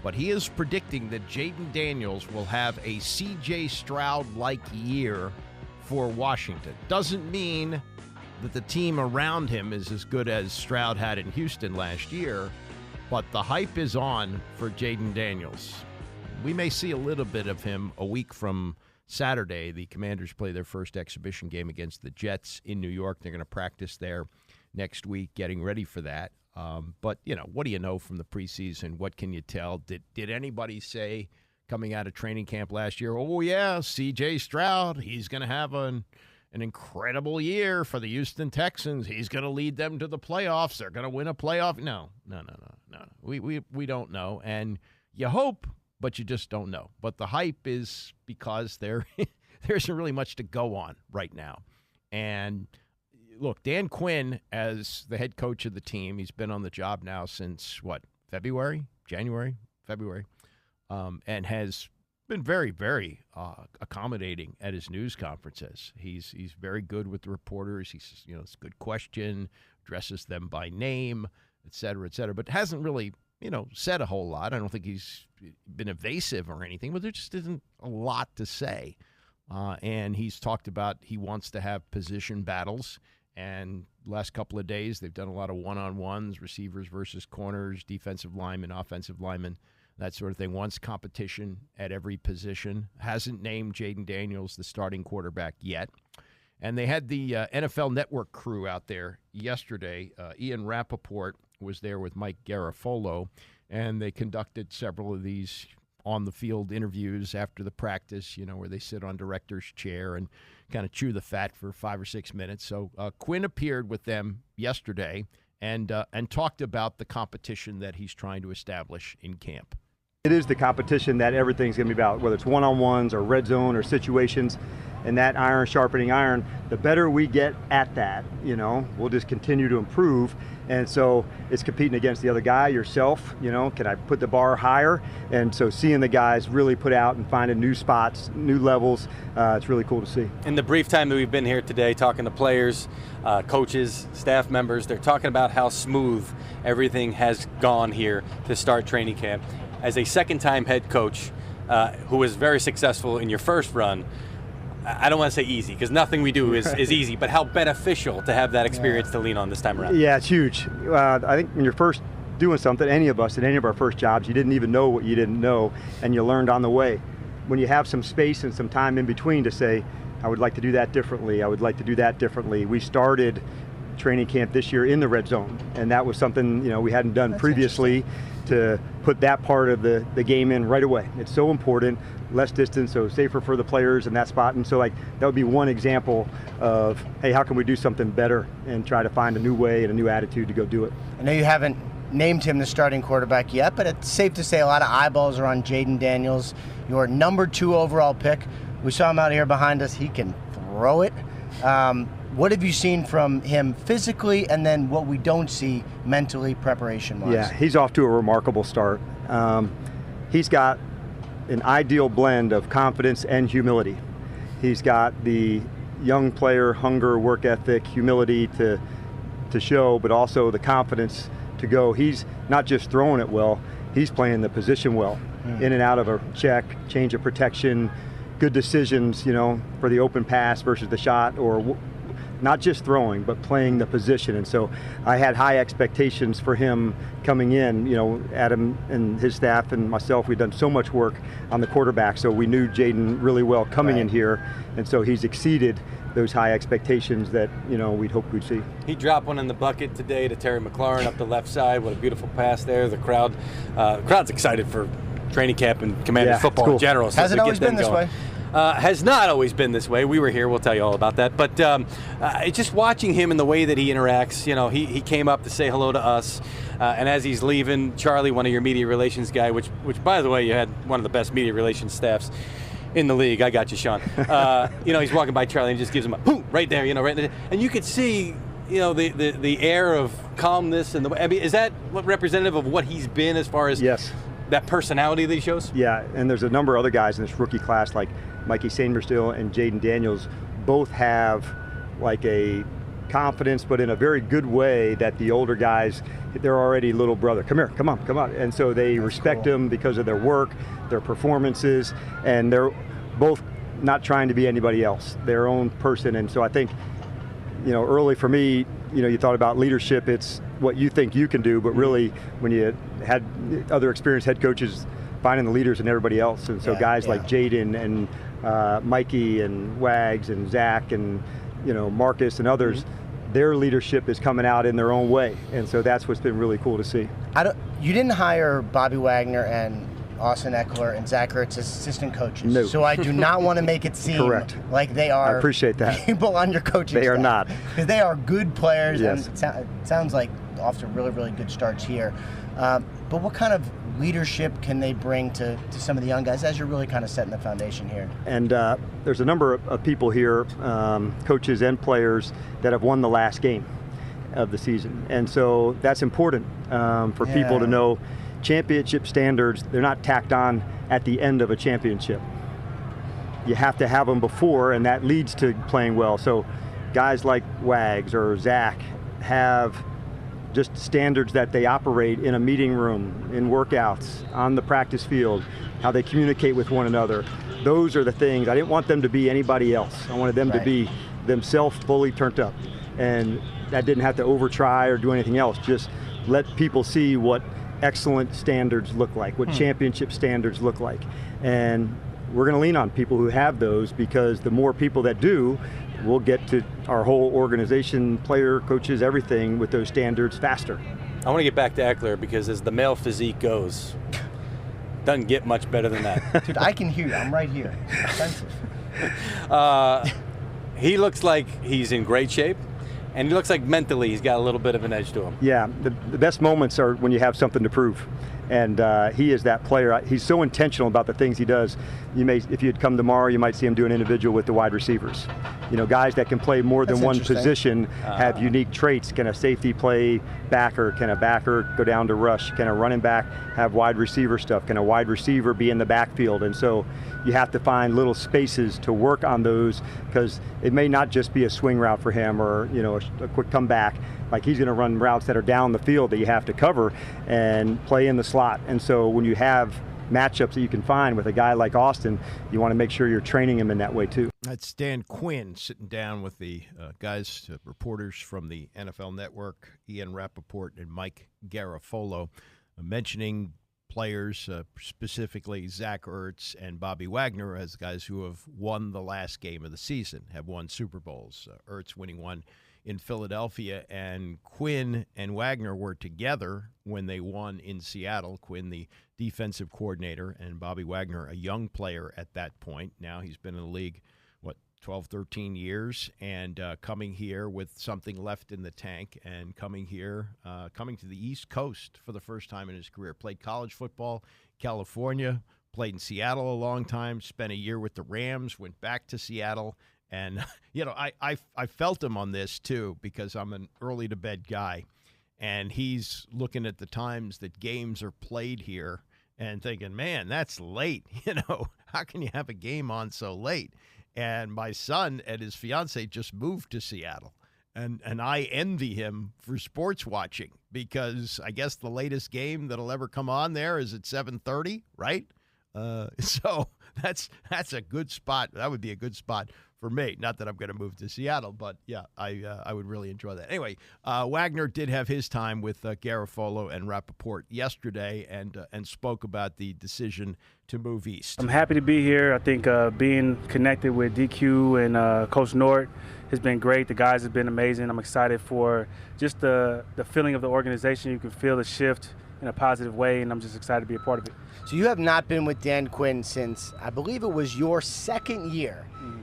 D: But he is predicting that Jaden Daniels will have a C.J. Stroud-like year for Washington. Doesn't mean that the team around him is as good as Stroud had in Houston last year, but the hype is on for Jaden Daniels. We may see a little bit of him a week from Saturday. The Commanders play their first exhibition game against the Jets in New York. They're going to practice there next week, getting ready for that. But, what do you know from the preseason? What can you tell? Did anybody say coming out of training camp last year, oh, yeah, C.J. Stroud, he's going to have an incredible year for the Houston Texans. He's going to lead them to the playoffs. They're going to win a playoff. No. We don't know. And you hope, but you just don't know. But the hype is because there isn't really much to go on right now. And look, Dan Quinn, as the head coach of the team, he's been on the job now since, February, and has been very, very accommodating at his news conferences. He's very good with the reporters. He's, it's a good question, addresses them by name, et cetera, but hasn't really, said a whole lot. I don't think he's been evasive or anything, but there just isn't a lot to say. And he's talked about he wants to have position battles. And last couple of days, they've done a lot of one-on-ones, receivers versus corners, defensive linemen, offensive linemen, that sort of thing. Wants competition at every position. Hasn't named Jaden Daniels the starting quarterback yet. And they had the NFL Network crew out there yesterday. Ian Rappaport was there with Mike Garafolo, and they conducted several of these on-the-field interviews after the practice, where they sit on director's chair and kind of chew the fat for 5 or 6 minutes. So Quinn appeared with them yesterday and talked about the competition that he's trying to establish in camp.
E: It is the competition that everything's going to be about, whether it's one-on-ones or red zone or situations, and that iron sharpening iron. The better we get at that, we'll just continue to improve. And so it's competing against the other guy, yourself, can I put the bar higher? And so seeing the guys really put out and finding new spots, new levels, it's really cool to see.
H: In the brief time that we've been here today talking to players, coaches, staff members, they're talking about how smooth everything has gone here to start training camp. As a second-time head coach who was very successful in your first run, I don't want to say easy, because nothing we do is easy, but how beneficial to have that experience to lean on this time around.
E: Yeah, it's huge. I think when you're first doing something, any of us at any of our first jobs, you didn't even know what you didn't know, and you learned on the way. When you have some space and some time in between to say, I would like to do that differently, I would like to do that differently. We started training camp this year in the red zone, and that was something we hadn't done previously, to put that part of the game in right away. It's so important, less distance, so safer for the players in that spot. And so that would be one example of, hey, how can we do something better and try to find a new way and a new attitude to go do it.
I: I know you haven't named him the starting quarterback yet, but it's safe to say a lot of eyeballs are on Jayden Daniels, your number 2 overall pick. We saw him out here behind us. He can throw it. What have you seen from him physically, and then what we don't see mentally, preparation-wise?
E: Yeah, he's off to a remarkable start. He's got an ideal blend of confidence and humility. He's got the young player hunger, work ethic, humility to show, but also the confidence to go. He's not just throwing it well, he's playing the position well. In and out of a check, change of protection, good decisions, for the open pass versus the shot, or not just throwing, but playing the position. And so I had high expectations for him coming in. Adam and his staff and myself, we've done so much work on the quarterback, so we knew Jayden really well coming in here. And so he's exceeded those high expectations that, we'd hoped we'd see.
H: He dropped one in the bucket today to Terry McLaurin up the left side. What a beautiful pass there. The crowd's excited for training camp and Commanders football in general. So
I: hasn't always been this way.
H: Has not always been this way. We were here. We'll tell you all about that. But just watching him and the way that he interacts, he came up to say hello to us. And as he's leaving, Charlie, one of your media relations guy, which by the way, you had one of the best media relations staffs in the league. I got you, Sean. He's walking by Charlie and just gives him a boom right there, right there. And you could see, the air of calmness and the way. I mean, is that what representative of what he's been as far as that personality that he shows?
E: Yeah, and there's a number of other guys in this rookie class, like Mikey Sainmerstill and Jayden Daniels, both have like a confidence, but in a very good way, that the older guys, they're already little brother. Come here, come on. And so they respect him because of their work, their performances, and they're both not trying to be anybody else, their own person. And so I think, early for me, you thought about leadership, it's what you think you can do, but really when you had other experienced head coaches, finding the leaders in everybody else. And so guys like Jayden and Mikey and Wags and Zach and Marcus and others, their leadership is coming out in their own way. And so that's what's been really cool to see.
I: You didn't hire Bobby Wagner and Austin Eckler and Zach Ertz as assistant coaches.
E: No.
I: So I do not want to make it seem like they are
E: I appreciate that.
I: people on your coaching
E: They are
I: staff.
E: not.
I: Because they are good players,
E: Yes.
I: and it sounds like off to really, really good starts here. But what kind of leadership can they bring to some of the young guys as you're really kind of setting the foundation here?
E: And there's a number of people here, coaches and players, that have won the last game of the season. And so that's important for people to know. Championship standards, they're not tacked on at the end of a championship. You have to have them before, and that leads to playing well. So guys like Wags or Zach have just standards that they operate in a meeting room, in workouts, on the practice field, how they communicate with one another. Those are the things. I didn't want them to be anybody else. I wanted them to be themselves, fully turned up. And that didn't have to over-try or do anything else. Just let people see what excellent standards look like, what championship standards look like. And we're going to lean on people who have those, because the more people that do, we'll get to our whole organization, player, coaches, everything with those standards faster.
H: I want to get back to Eckler, because as the male physique goes, doesn't get much better than that.
I: Dude, I can hear you. I'm right here. It's offensive.
H: He looks like he's in great shape. And he looks like mentally he's got a little bit of an edge to him.
E: Yeah, the best moments are when you have something to prove. And he is that player. He's so intentional about the things he does. If you'd come tomorrow, you might see him do an individual with the wide receivers. Guys that can play more than one position have unique traits. Can a safety play backer? Can a backer go down to rush? Can a running back have wide receiver stuff? Can a wide receiver be in the backfield? And so you have to find little spaces to work on those, because it may not just be a swing route for him or a quick comeback. Like, he's going to run routes that are down the field that you have to cover and play in the slot. And so when you have matchups that you can find with a guy like Austin, you want to make sure you're training him in that way too.
D: That's Dan Quinn sitting down with the guys, reporters from the NFL Network, Ian Rappaport and Mike Garafolo, mentioning players, specifically Zach Ertz and Bobby Wagner, as guys who have won the last game of the season, have won Super Bowls. Ertz winning one in Philadelphia, and Quinn and Wagner were together when they won in Seattle. Quinn, the defensive coordinator, and Bobby Wagner, a young player at that point. Now he's been in the league, 12, 13 years, and coming here with something left in the tank, and coming to the East Coast for the first time in his career. Played college football, California, played in Seattle a long time, spent a year with the Rams, went back to Seattle. And, I felt him on this, too, because I'm an early-to-bed guy. And he's looking at the times that games are played here and thinking, man, that's late. How can you have a game on so late? And my son and his fiance just moved to Seattle. And I envy him for sports watching, because I guess the latest game that'll ever come on there is at 7:30, right? So that's a good spot. That would be a good spot for me. Not that I'm going to move to Seattle, but yeah, I would really enjoy that. Anyway, Wagner did have his time with Garofalo and Rappaport yesterday, and spoke about the decision to move east.
J: I'm happy to be here. I think being connected with DQ and Coach Nort has been great. The guys have been amazing. I'm excited for just the feeling of the organization. You can feel the shift in a positive way, and I'm just excited to be a part of it.
I: So you have not been with Dan Quinn since, I believe it was your second year. Mm-hmm.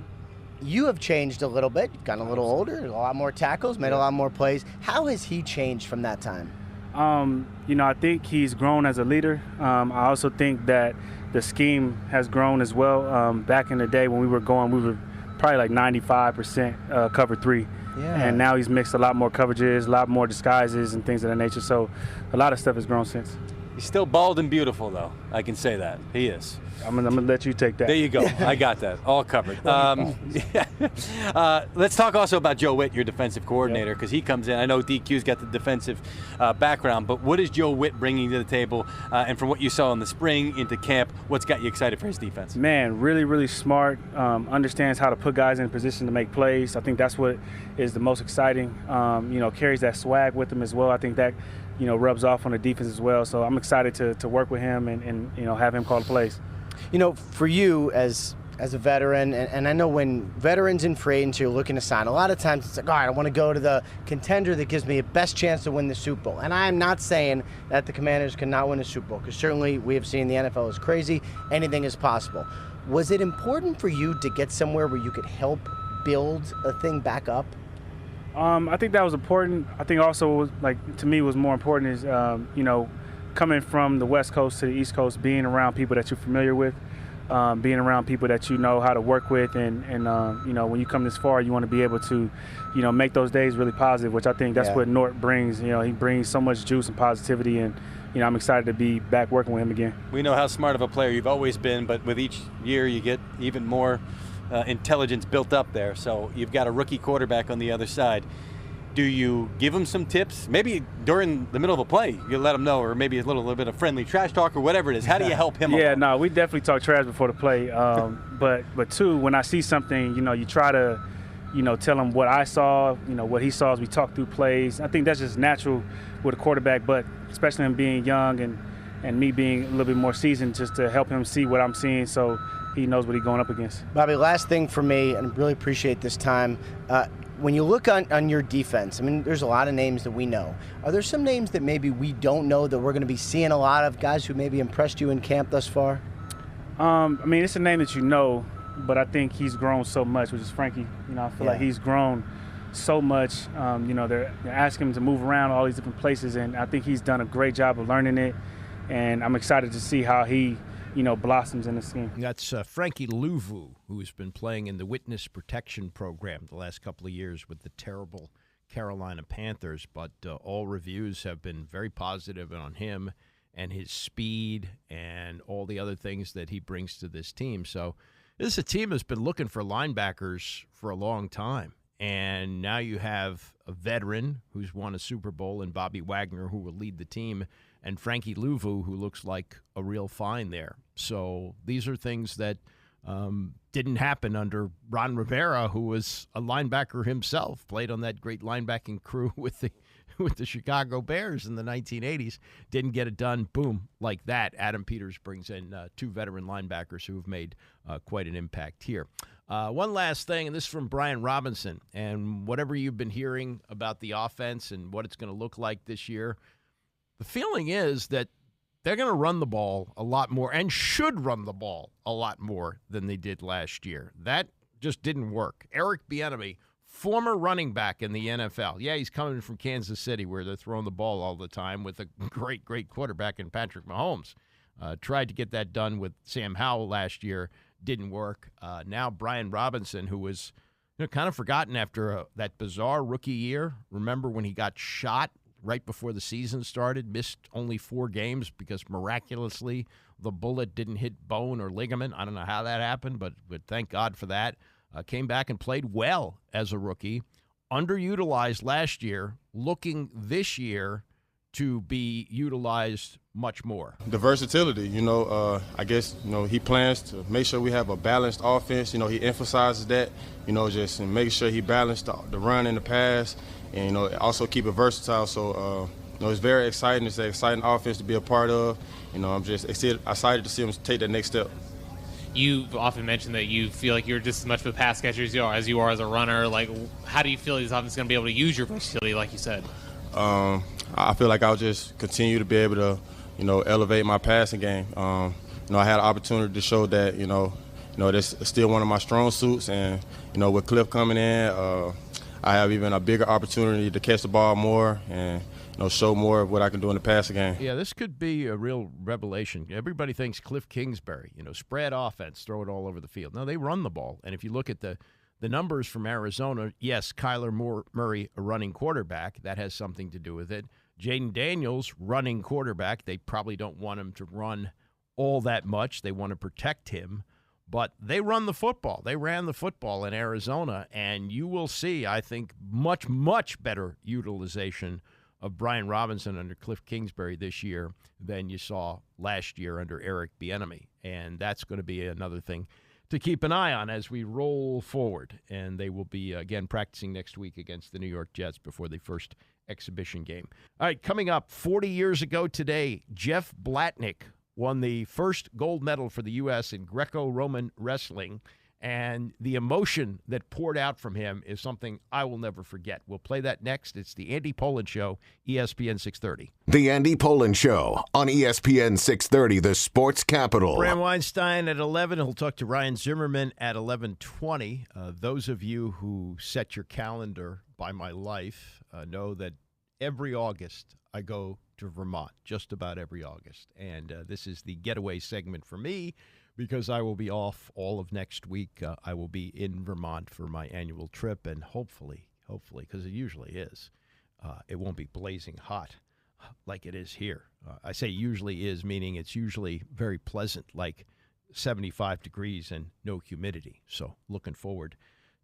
I: You have changed a little bit. You've gotten a little older, a lot more tackles, made a lot more plays. How has he changed from that time?
J: I think he's grown as a leader. I also think that the scheme has grown as well. Back in the day when we were probably like 95% cover 3. Yeah. And now he's mixed a lot more coverages, a lot more disguises and things of that nature. So a lot of stuff has grown since.
H: He's still bald and beautiful, though. I can say that. He is.
J: I'm gonna let you take that.
H: There you go. I got that. All covered. Let's talk also about Joe Witt, your defensive coordinator, because he comes in. I know DQ's got the defensive background, but what is Joe Witt bringing to the table? And from what you saw in the spring into camp, what's got you excited for his defense?
J: Man, really, really smart. Understands how to put guys in position to make plays. I think that's what is the most exciting. Carries that swag with him as well. I think that rubs off on the defense as well. So I'm excited to work with him and have him call the plays.
I: For you as a veteran, and I know when veterans and free agents are looking to sign, a lot of times it's like, all right, I want to go to the contender that gives me a best chance to win the Super Bowl. And I'm not saying that the Commanders cannot win a Super Bowl, because certainly we have seen the NFL is crazy. Anything is possible. Was it important for you to get somewhere where you could help build a thing back up?
J: I think that was important. I think also, to me, was more important is, coming from the West Coast to the East Coast, being around people that you're familiar with, being around people that you know how to work with, and when you come this far, you want to be able to, make those days really positive, which I think that's what Nort brings. He brings so much juice and positivity, and I'm excited to be back working with him again.
H: We know how smart of a player you've always been, but with each year you get even more intelligence built up there. So you've got a rookie quarterback on the other side. Do you give him some tips? Maybe during the middle of a play, you let him know, or maybe a little bit of friendly trash talk or whatever it is. How do you help him?
J: No, we definitely talk trash before the play. But two, when I see something, you try to, tell him what I saw, what he saw as we talk through plays. I think that's just natural with a quarterback, but especially him being young and me being a little bit more seasoned, just to help him see what I'm seeing so he knows what he's going up against.
I: Bobby, last thing for me, and really appreciate this time. When you look on your defense, there's a lot of names that we know. Are there some names that maybe we don't know that we're going to be seeing a lot of, guys who maybe impressed you in camp thus far?
J: It's a name that you know, but I think he's grown so much, which is Frankie. I feel like he's grown so much. They're asking him to move around all these different places, and I think he's done a great job of learning it, and I'm excited to see how he blossoms in the scheme.
D: That's Frankie Louvu, who's been playing in the Witness Protection Program the last couple of years with the terrible Carolina Panthers, but all reviews have been very positive on him and his speed and all the other things that he brings to this team. So this is a team that's been looking for linebackers for a long time, and now you have a veteran who's won a Super Bowl in Bobby Wagner, who will lead the team, and Frankie Louvu, who looks like a real find there. So these are things that didn't happen under Ron Rivera, who was a linebacker himself, played on that great linebacking crew with the Chicago Bears in the 1980s. Didn't get it done, boom, like that. Adam Peters brings in two veteran linebackers who have made quite an impact here. One last thing, and this is from Brian Robinson, and whatever you've been hearing about the offense and what it's going to look like this year, the feeling is that they're going to run the ball a lot more and should run the ball a lot more than they did last year. That just didn't work. Eric Bieniemy, former running back in the NFL. Yeah, he's coming from Kansas City where they're throwing the ball all the time with a great, great quarterback in Patrick Mahomes. Tried to get that done with Sam Howell last year. Didn't work. Now Brian Robinson, who was kind of forgotten after that bizarre rookie year. Remember when he got shot right before the season started, missed only 4 games because miraculously the bullet didn't hit bone or ligament. I don't know how that happened, but thank God for that. Came back and played well as a rookie. Underutilized last year, looking this year to be utilized much more.
C: The versatility, I guess, he plans to make sure we have a balanced offense. He emphasizes that, just making sure he balanced the run and the pass and, also keep it versatile. So, it's very exciting. It's an exciting offense to be a part of. I'm just excited to see him take that next step.
K: You've often mentioned that you feel like you're just as much of a pass catcher as you are as a runner. Like, how do you feel this offense is going to be able to use your versatility, like you said?
C: I feel like I'll just continue to be able to, elevate my passing game. I had an opportunity to show that, that's still one of my strong suits. And, with Cliff coming in, I have even a bigger opportunity to catch the ball more and, show more of what I can do in the passing game.
D: Yeah, this could be a real revelation. Everybody thinks Cliff Kingsbury, spread offense, throw it all over the field. No, they run the ball. And if you look at the numbers from Arizona, yes, Kyler Murray, a running quarterback, that has something to do with it. Jaden Daniels, running quarterback, they probably don't want him to run all that much. They want to protect him. But they run the football. They ran the football in Arizona, and you will see, I think, much, much better utilization of Brian Robinson under Cliff Kingsbury this year than you saw last year under Eric Bieniemy. And that's going to be another thing to keep an eye on as we roll forward. And they will be, again, practicing next week against the New York Jets before the first exhibition game. All right, coming up, 40 years ago today, Jeff Blatnick won the first gold medal for the U.S. in Greco-Roman wrestling. And the emotion that poured out from him is something I will never forget. We'll play that next. It's the Andy Pollin Show, ESPN 630.
A: The Andy Pollin Show on ESPN 630, the sports capital.
D: Bram Weinstein at 11. He'll talk to Ryan Zimmerman at 11:20. Those of you who set your calendar by my life know that every August I go to Vermont, just about every August. And this is the getaway segment for me, because I will be off all of next week. I will be in Vermont for my annual trip, and hopefully, because it usually is, it won't be blazing hot like it is here. I say usually is, meaning it's usually very pleasant, like 75 degrees and no humidity. So looking forward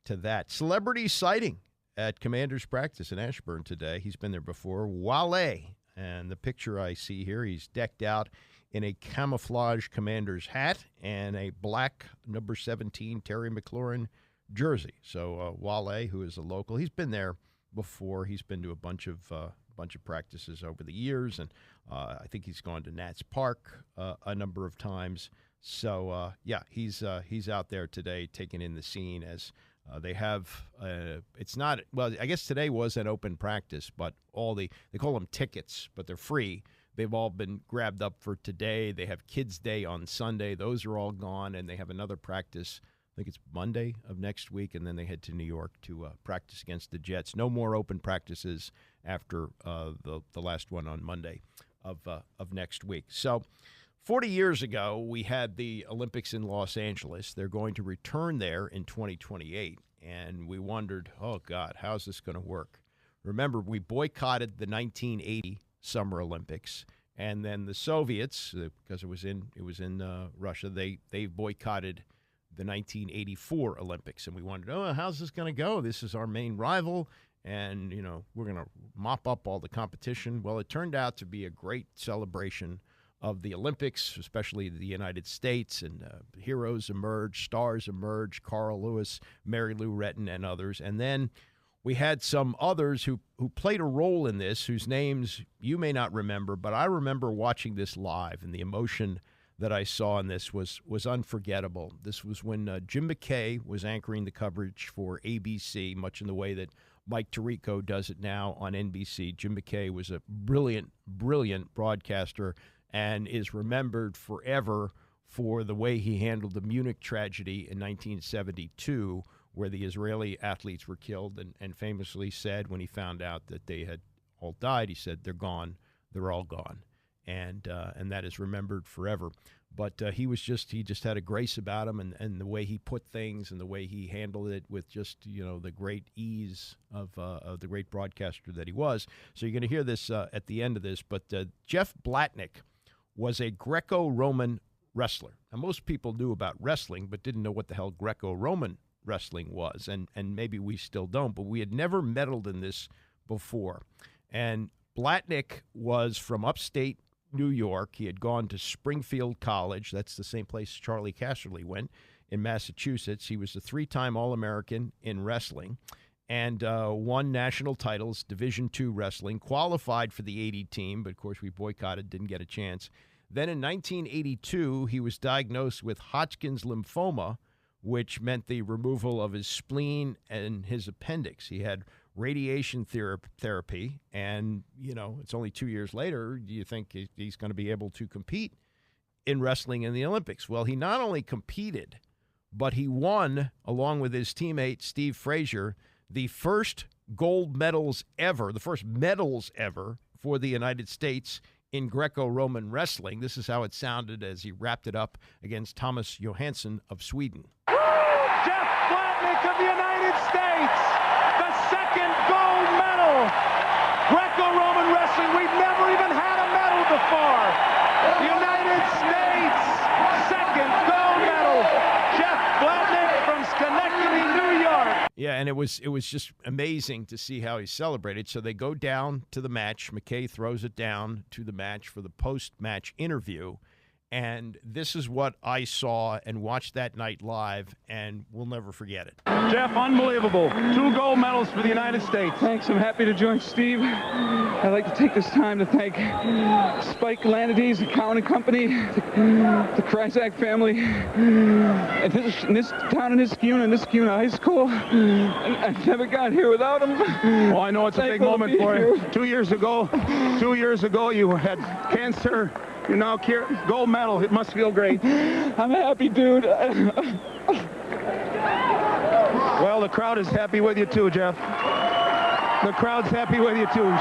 D: to that. Celebrity sighting at Commanders practice in Ashburn today. He's been there before. Wale. And the picture I see here, he's decked out in a camouflage Commanders hat and a black number 17 Terry McLaurin jersey. So Wale, who is a local, he's been there before. He's been to a bunch of practices over the years, and I think he's gone to Nats Park a number of times. So he's out there today taking in the scene as they have. It's not, well, I guess today was an open practice, but they call them tickets, but they're free. They've all been grabbed up for today. They have Kids Day on Sunday. Those are all gone, and they have another practice. I think it's Monday of next week, and then they head to New York to practice against the Jets. No more open practices after the last one on Monday of next week. So 40 years ago, we had the Olympics in Los Angeles. They're going to return there in 2028, and we wondered, oh, God, how's this going to work? Remember, we boycotted the 1980 Summer Olympics, and then the Soviets, because it was in Russia, they boycotted the 1984 Olympics, and we wondered, oh, how's this going to go? This is our main rival, and we're going to mop up all the competition. Well, it turned out to be a great celebration of the Olympics, especially the United States, and heroes emerged, stars emerged, Carl Lewis, Mary Lou Retton, and others, and then we had some others who played a role in this, whose names you may not remember, but I remember watching this live, and the emotion that I saw in this was unforgettable. This was when Jim McKay was anchoring the coverage for ABC, much in the way that Mike Tirico does it now on NBC. Jim McKay was a brilliant, brilliant broadcaster and is remembered forever for the way he handled the Munich tragedy in 1972, where the Israeli athletes were killed, and famously said when he found out that they had all died, he said, "They're gone, they're all gone," and that is remembered forever. But he just had a grace about him, and the way he put things and the way he handled it with just the great ease of the great broadcaster that he was. So you're going to hear this at the end of this. But Jeff Blatnick was a Greco-Roman wrestler. Now, most people knew about wrestling, but didn't know what the hell Greco-Roman wrestling was, and maybe we still don't. But we had never meddled in this before. And Blatnick was from upstate New York. He had gone to Springfield College. That's the same place Charlie Casserly went in Massachusetts. He was a 3-time All-American in wrestling and won national titles, Division II wrestling, qualified for the 80 team, but of course we boycotted, didn't get a chance. Then in 1982, he was diagnosed with Hodgkin's lymphoma, which meant the removal of his spleen and his appendix. He had radiation therapy, and, it's only 2 years later, do you think he's going to be able to compete in wrestling in the Olympics? Well, he not only competed, but he won, along with his teammate Steve Frazier, the first gold medals ever, the first medals ever for the United States in Greco-Roman wrestling. This is how it sounded as he wrapped it up against Thomas Johansson of Sweden.
L: Jeff Blatnick of the United States, the second gold medal. Greco-Roman wrestling, we've never even had a medal before. The United States, second gold medal. Jeff Blatnick from Schenectady, New York.
D: Yeah, and it was just amazing to see how he celebrated. So they go down to the match. McKay throws it down to the match for the post-match interview. And this is what I saw and watched that night live, and we'll never forget it.
L: Jeff, unbelievable. 2 gold medals for the United States.
M: Thanks. I'm happy to join Steve. I'd like to take this time to thank Spike Lanides, Accounting Company, the Kryzak family, and this town in Niskuna High School. I never got here without them.
L: Well, I know it's a big moment for you. 2 years ago, you had cancer. You're now gold medal. It must feel great.
M: I'm a happy dude.
L: Well, the crowd is happy with you too, Jeff. The crowd's happy with you too.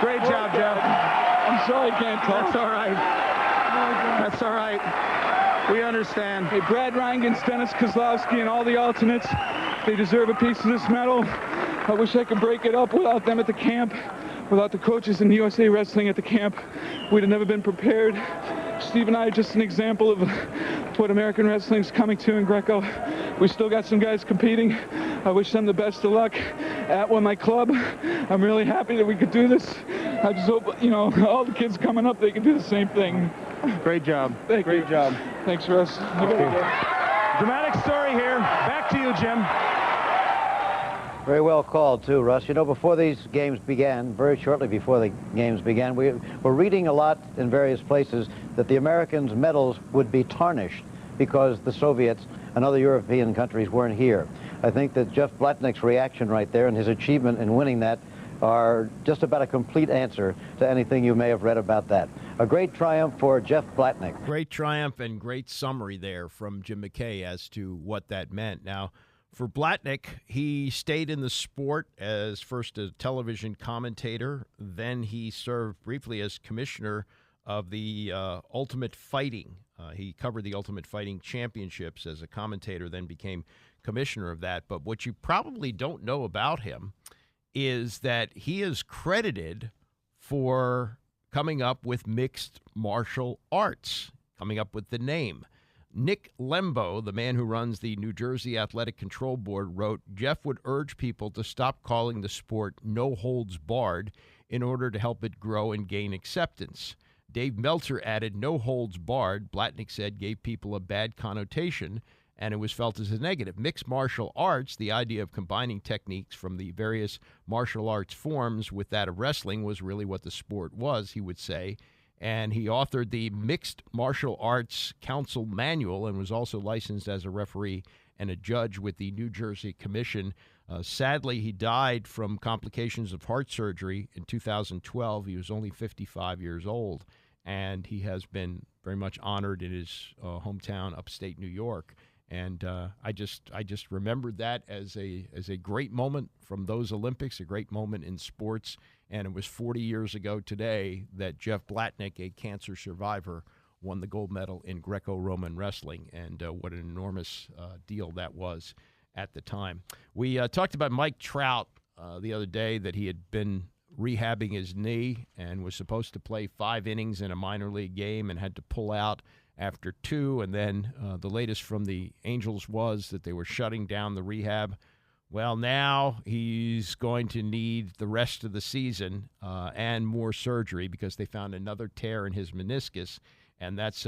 L: Great job, Jeff.
M: I'm sorry I can't talk.
L: That's all right. That's all right. We understand.
M: Hey, Brad Reingans, Dennis Kozlowski, and all the alternates, they deserve a piece of this medal. I wish I could break it up without them at the camp. Without the coaches in USA Wrestling at the camp, we'd have never been prepared. Steve and I are just an example of what American wrestling's coming to in Greco. We still got some guys competing. I wish them the best of luck at my club. I'm really happy that we could do this. I just hope, all the kids coming up, they can do the same thing.
L: Great job.
M: Great job. Thanks, Russ.
L: Dramatic story here. Back to you, Jim.
N: Very well called, too, Russ. Before these games began, very shortly before the games began, we were reading a lot in various places that the Americans' medals would be tarnished because the Soviets and other European countries weren't here. I think that Jeff Blatnick's reaction right there and his achievement in winning that are just about a complete answer to anything you may have read about that. A great triumph for Jeff Blatnick.
D: Great triumph and great summary there from Jim McKay as to what that meant. Now, for Blatnick, he stayed in the sport as first a television commentator, then he served briefly as commissioner of the Ultimate Fighting. He covered the Ultimate Fighting Championships as a commentator, then became commissioner of that. But what you probably don't know about him is that he is credited for coming up with mixed martial arts, coming up with the name. Nick Lembo, the man who runs the New Jersey Athletic Control Board, wrote, Jeff would urge people to stop calling the sport no holds barred in order to help it grow and gain acceptance. Dave Meltzer added no holds barred, Blatnick said, gave people a bad connotation, and it was felt as a negative. Mixed martial arts, the idea of combining techniques from the various martial arts forms with that of wrestling, was really what the sport was, he would say. And he authored the Mixed Martial Arts Council Manual and was also licensed as a referee and a judge with the New Jersey Commission. Sadly, he died from complications of heart surgery in 2012. He was only 55 years old. and he has been very much honored in his hometown, upstate New York. And I just remembered that as a great moment from those Olympics, a great moment in sports. And it was 40 years ago today that Jeff Blatnick, a cancer survivor, won the gold medal in Greco-Roman wrestling, and what an enormous deal that was at the time. We talked about Mike Trout the other day, that he had been rehabbing his knee and was supposed to play 5 innings in a minor league game and had to pull out after 2. And then the latest from the Angels was that they were shutting down the rehab. Well, now he's going to need the rest of the season and more surgery, because they found another tear in his meniscus, and that's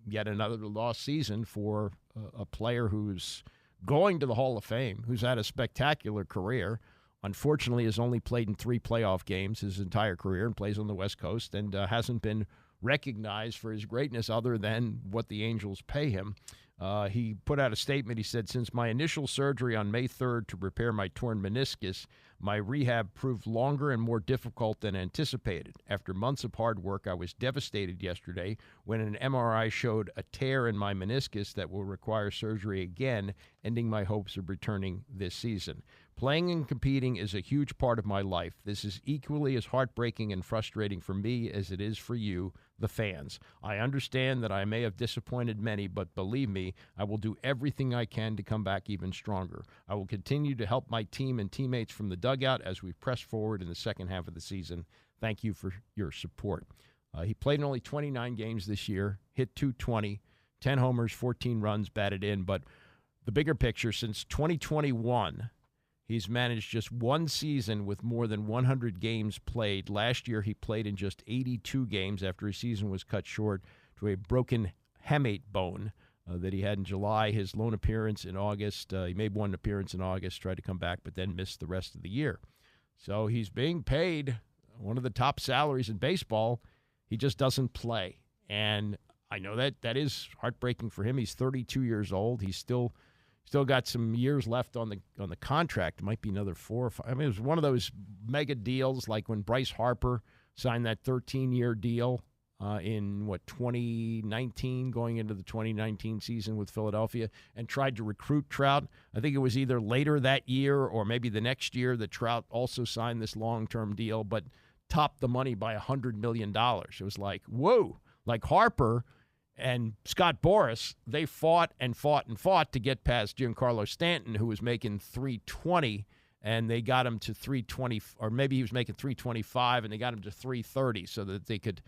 D: yet another lost season for a player who's going to the Hall of Fame, who's had a spectacular career. Unfortunately, has only played in 3 playoff games his entire career and plays on the West Coast, and hasn't been recognized for his greatness other than what the Angels pay him. He put out a statement. He said, "Since my initial surgery on May 3rd to repair my torn meniscus, my rehab proved longer and more difficult than anticipated. After months of hard work, I was devastated yesterday when an MRI showed a tear in my meniscus that will require surgery again, ending my hopes of returning this season. Playing and competing is a huge part of my life. This is equally as heartbreaking and frustrating for me as it is for you, the fans. I understand that I may have disappointed many, but believe me, I will do everything I can to come back even stronger. I will continue to help my team and teammates from the dugout as we press forward in the second half of the season. Thank you for your support." He played in only 29 games this year, hit .220, 10 homers, 14 runs batted in. But the bigger picture, since 2021, he's managed just one season with more than 100 games played. Last year, he played in just 82 games after his season was cut short to a broken hamate bone that he had in July. His lone appearance in August, he made one appearance in August, tried to come back, but then missed the rest of the year. So he's being paid one of the top salaries in baseball. He just doesn't play. And I know that is heartbreaking for him. He's 32 years old. He's still got some years left on the contract. It might be another 4 or 5. I mean, it was one of those mega deals, like when Bryce Harper signed that 13-year deal in 2019, going into the 2019 season with Philadelphia, and tried to recruit Trout. I think it was either later that year or maybe the next year that Trout also signed this long-term deal, but topped the money by $100 million. It was like, whoa, like Harper and Scott Boras, they fought and fought and fought to get past Giancarlo Stanton, who was making $320, and they got him to $320, or maybe he was making $325, and they got him to $330 so that they could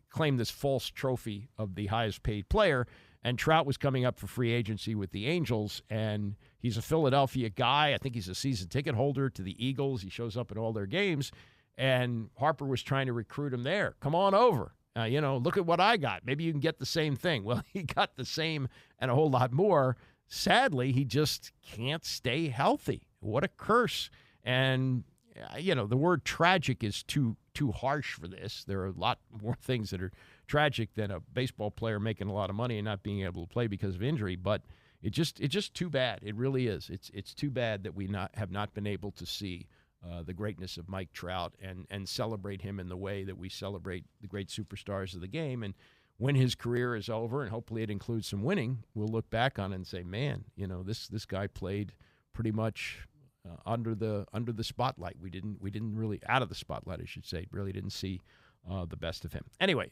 D: claim this false trophy of the highest paid player. And Trout was coming up for free agency with the Angels, and he's a Philadelphia guy. I think he's a season ticket holder to the Eagles. He shows up at all their games, and Harper was trying to recruit him there. Come on over. Look at what I got. Maybe you can get the same thing. Well, he got the same and a whole lot more. Sadly, he just can't stay healthy. What a curse. And, the word tragic is too harsh for this. There are a lot more things that are tragic than a baseball player making a lot of money and not being able to play because of injury. But it's just too bad. It really is. It's too bad that we have not been able to see the greatness of Mike Trout and celebrate him in the way that we celebrate the great superstars of the game. And when his career is over, and hopefully it includes some winning, we'll look back on it and say, man, this guy played pretty much under the spotlight. We didn't really, out of the spotlight, I should say, really didn't see the best of him. Anyway,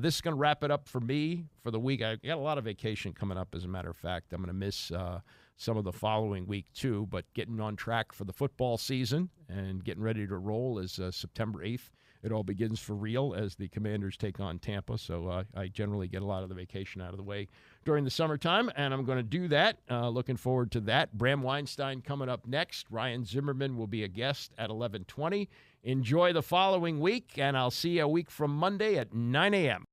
D: this is going to wrap it up for me for the week. I got a lot of vacation coming up, as a matter of fact. I'm going to miss some of the following week, too, but getting on track for the football season and getting ready to roll is September 8th. It all begins for real as the Commanders take on Tampa, so I generally get a lot of the vacation out of the way during the summertime, and I'm going to do that. Looking forward to that. Bram Weinstein coming up next. Ryan Zimmerman will be a guest at 11:20. Enjoy the following week, and I'll see you a week from Monday at 9 a.m.